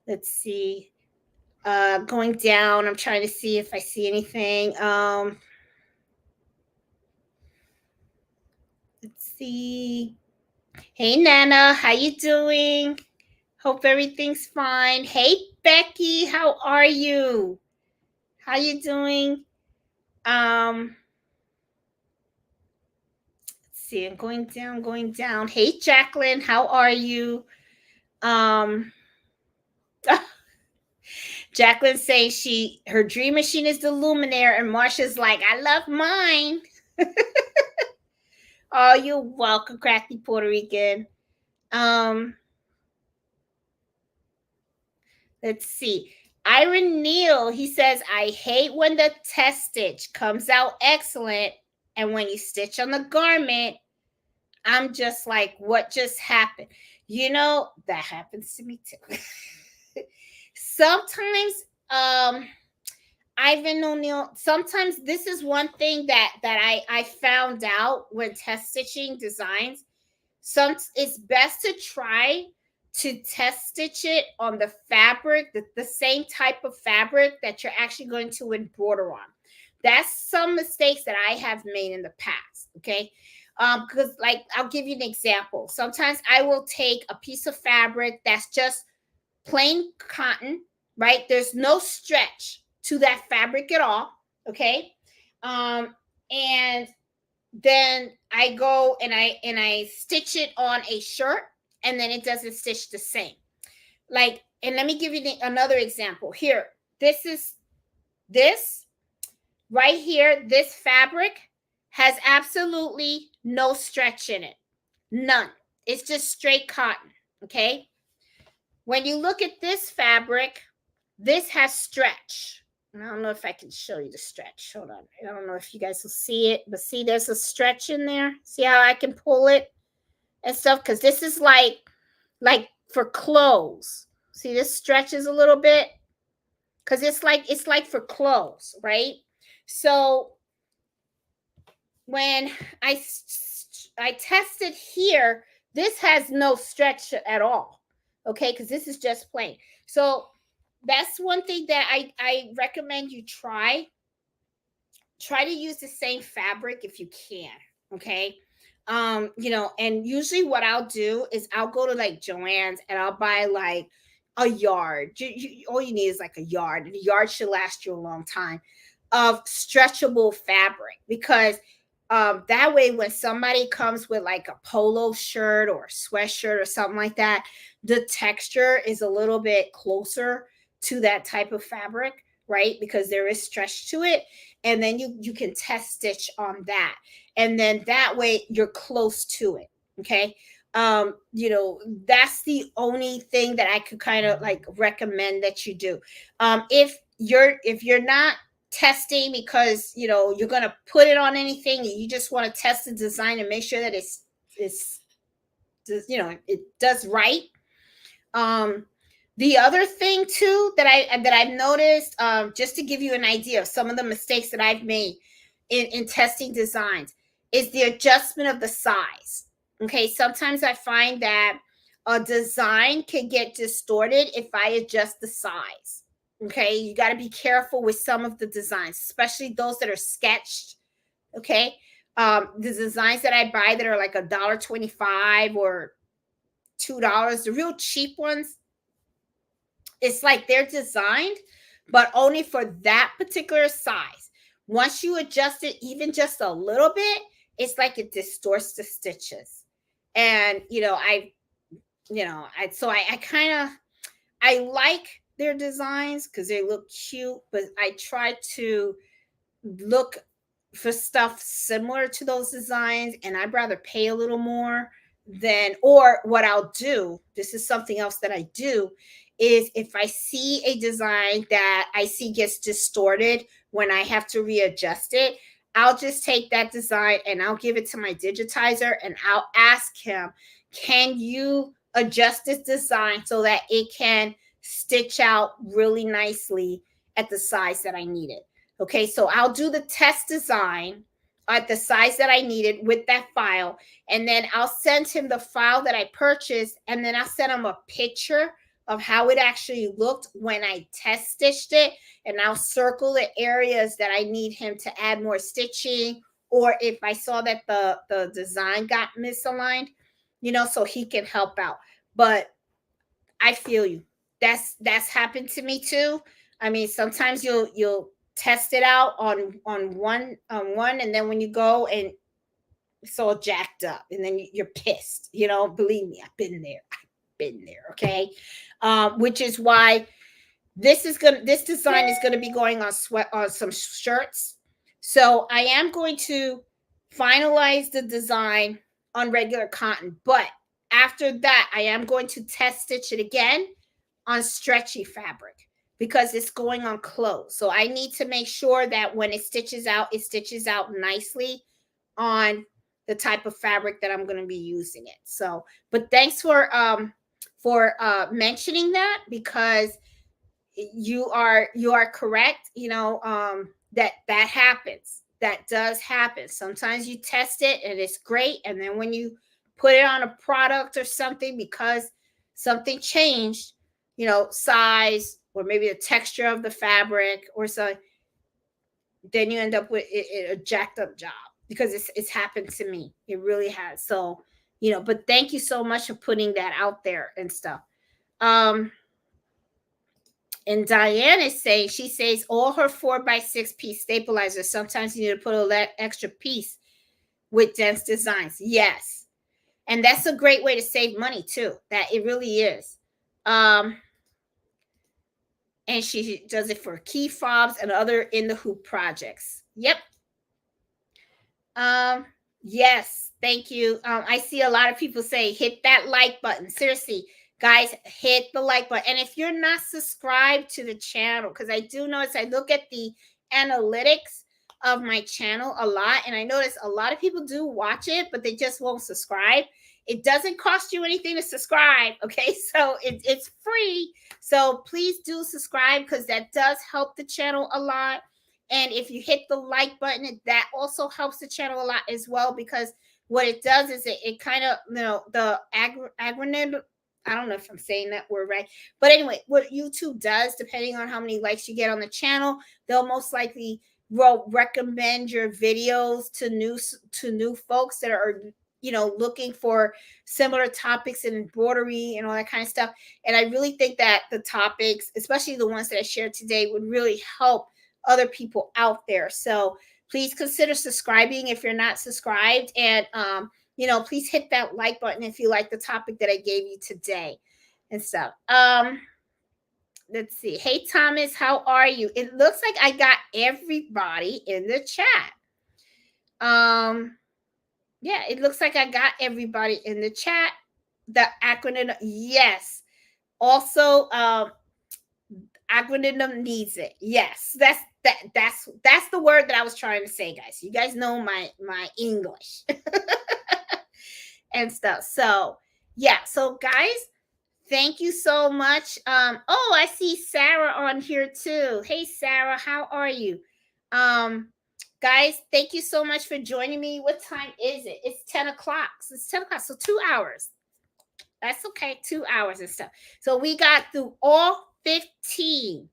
let's see. Going down, I'm trying to see if I see anything. Let's see. Hey Nana, how you doing? Hope everything's fine. Hey Becky, how are you? How you doing? See, I'm going down. Hey Jacqueline, how are you? Jacqueline saying her dream machine is the Luminaire, and Marsha's like, I love mine. Oh, you're welcome, Crafty Puerto Rican. Let's see. Iron Neal, he says, I hate when the test stitch comes out excellent, and when you stitch on the garment, I'm just like, what just happened? That happens to me too. Sometimes, Ivan O'Neill, sometimes this is one thing that I found out when test stitching designs. It's best to try to test stitch it on the fabric, the same type of fabric that you're actually going to embroider on. That's some mistakes that I have made in the past. Okay. Because like, I'll give you an example. Sometimes I will take a piece of fabric that's just plain cotton, right? There's no stretch to that fabric at all. Okay. And then I go and I stitch it on a shirt, and then it doesn't stitch the same. Like, and let me give you another example. Here, this is this right here. This fabric has absolutely no stretch in it, none. It's just straight cotton. Okay. When you look at this fabric, this has stretch. I don't know if I can show you the stretch. Hold on. I don't know if you guys will see it, but see, there's a stretch in there. See how I can pull it and stuff? Because this is like for clothes. See, this stretches a little bit because it's like for clothes, right? So when I tested here, this has no stretch at all. Okay, because this is just plain. So that's one thing that I recommend you try to use the same fabric if you can. Okay. And usually what I'll do is I'll go to like Joann's and I'll buy like a yard. All you need is like a yard, and a yard should last you a long time, of stretchable fabric, because that way when somebody comes with like a polo shirt or a sweatshirt or something like that, the texture is a little bit closer to that type of fabric, right? Because there is stretch to it. And then you can test stitch on that, and then that way you're close to it. Okay. That's the only thing that I could kind of like recommend that you do. If you're not testing because you're going to put it on anything, you just want to test the design and make sure that it's it does right. The other thing too that I've noticed, just to give you an idea of some of the mistakes that I've made in testing designs, is the adjustment of the size. Okay, sometimes I find that a design can get distorted if I adjust the size. Okay, you got to be careful with some of the designs, especially those that are sketched. Okay, the designs that I buy that are like $1.25 or $2, the real cheap ones, it's like they're designed, but only for that particular size. Once you adjust it even just a little bit, it's like it distorts the stitches. And I kind of, I like their designs because they look cute, but I try to look for stuff similar to those designs, and I'd rather pay a little more than, or what I'll do, this is something else that I do, is if I see a design that I see gets distorted when I have to readjust it, I'll just take that design and I'll give it to my digitizer and I'll ask him, can you adjust this design so that it can stitch out really nicely at the size that I need it? Okay, so I'll do the test design at the size that I needed with that file, and then I'll send him the file that I purchased, and then I'll send him a picture of how it actually looked when I test stitched it, and I'll circle the areas that I need him to add more stitching, or if I saw that the design got misaligned, so he can help out. But I feel you. That's happened to me too. I mean, sometimes you'll test it out on one, and then when you go and it's all jacked up, and then you're pissed. Believe me, I've been there. Okay, which is why this design is gonna be going on some shirts. So I am going to finalize the design on regular cotton, but after that, I am going to test stitch it again on stretchy fabric because it's going on clothes. So I need to make sure that when it stitches out nicely on the type of fabric that I'm going to be using it. So, but thanks for mentioning that, because you are correct. That happens. That does happen. Sometimes you test it and it's great, and then when you put it on a product or something, because something changed, size or maybe the texture of the fabric or so, then you end up with a jacked up job, because it's happened to me. It really has. So, but thank you so much for putting that out there and stuff. And Diane is saying, she says all her 4x6 piece stabilizers, sometimes you need to put a extra piece with dense designs. Yes. And that's a great way to save money too. That it really is. And she does it for key fobs and other in the hoop projects. Yep. Yes, thank you. I see a lot of people say hit that like button. Seriously, guys, hit the like button. And if you're not subscribed to the channel, because I do notice I look at the analytics of my channel a lot, and I notice a lot of people do watch it, but they just won't subscribe. It doesn't cost you anything to subscribe, okay? So it's free. So please do subscribe because that does help the channel a lot. And if you hit the like button, that also helps the channel a lot as well, because what it does is it kind of, the acronym, I don't know if I'm saying that word right. But anyway, what YouTube does, depending on how many likes you get on the channel, they'll most likely recommend your videos to new folks that are looking for similar topics in embroidery and all that kind of stuff. And I really think that the topics, especially the ones that I shared today, would really help other people out there. So please consider subscribing if you're not subscribed, and please hit that like button if you like the topic that I gave you today and stuff. Let's see. Hey Thomas, how are you? It looks like I got everybody in the chat. Yeah, it looks like I got everybody in the chat. The acronym, yes. Also, acronym needs it. Yes, that's the word that I was trying to say, guys. You guys know my English and stuff. So yeah, so guys, thank you so much. Oh, I see Sarah on here too. Hey Sarah, how are you? Guys, thank you so much for joining me. What time is it? It's 10 o'clock. So it's 10 o'clock, so 2 hours. That's okay, 2 hours and stuff. So we got through all 15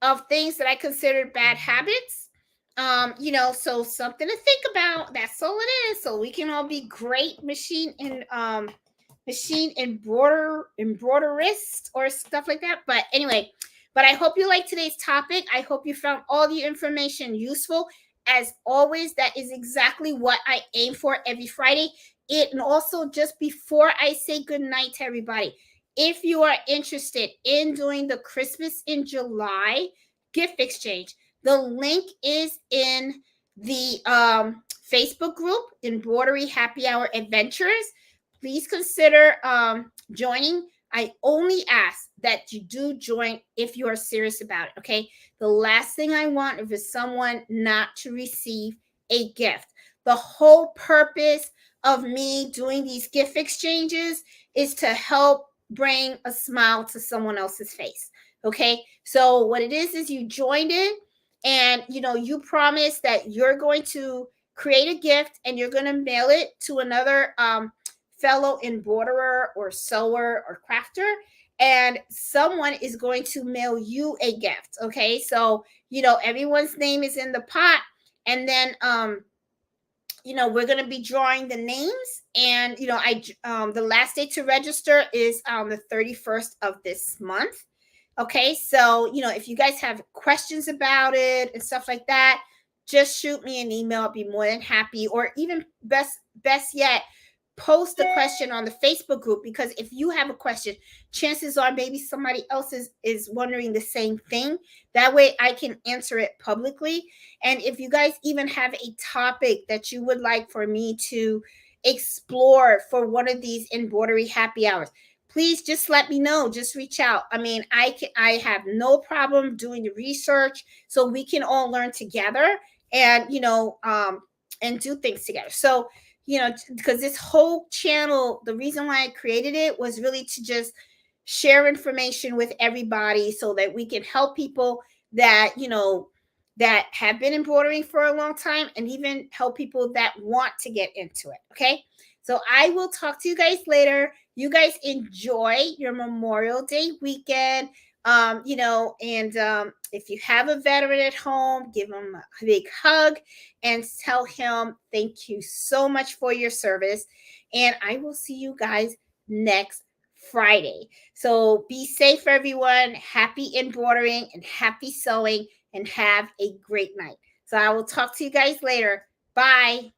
of things that I considered bad habits. So something to think about. That's all it is. So we can all be great machine embroiderist or stuff like that. But anyway, I hope you like today's topic. I hope you found all the information useful. As always, that is exactly what I aim for every Friday. And also, just before I say good night to everybody, if you are interested in doing the Christmas in July gift exchange, the link is in the Facebook group, Embroidery Happy Hour Adventures. Please consider joining. I only ask that you do join if you are serious about it, okay? The last thing I want is someone not to receive a gift. The whole purpose of me doing these gift exchanges is to help bring a smile to someone else's face, okay? So what it is you joined in, and you promise that you're going to create a gift and you're going to mail it to another fellow embroiderer or sewer or crafter, and someone is going to mail you a gift. Okay, so everyone's name is in the pot, and then we're going to be drawing the names, and the last day to register is the 31st of this month. Okay, so if you guys have questions about it and stuff like that, just shoot me an email. I'll be more than happy. Or even best yet, post the question on the Facebook group, because if you have a question, chances are maybe somebody else is wondering the same thing. That way I can answer it publicly. And if you guys even have a topic that you would like for me to explore for one of these embroidery happy hours, please just let me know. Just reach out. I mean, I have no problem doing the research, so we can all learn together and and do things together. So because this whole channel, the reason why I created it was really to just share information with everybody so that we can help people that that have been embroidering for a long time, and even help people that want to get into it. Okay, so I will talk to you guys later. You guys enjoy your Memorial Day weekend. And if you have a veteran at home, give him a big hug and tell him thank you so much for your service. And I will see you guys next Friday. So be safe, everyone. Happy embroidering and happy sewing, and have a great night. So I will talk to you guys later. Bye.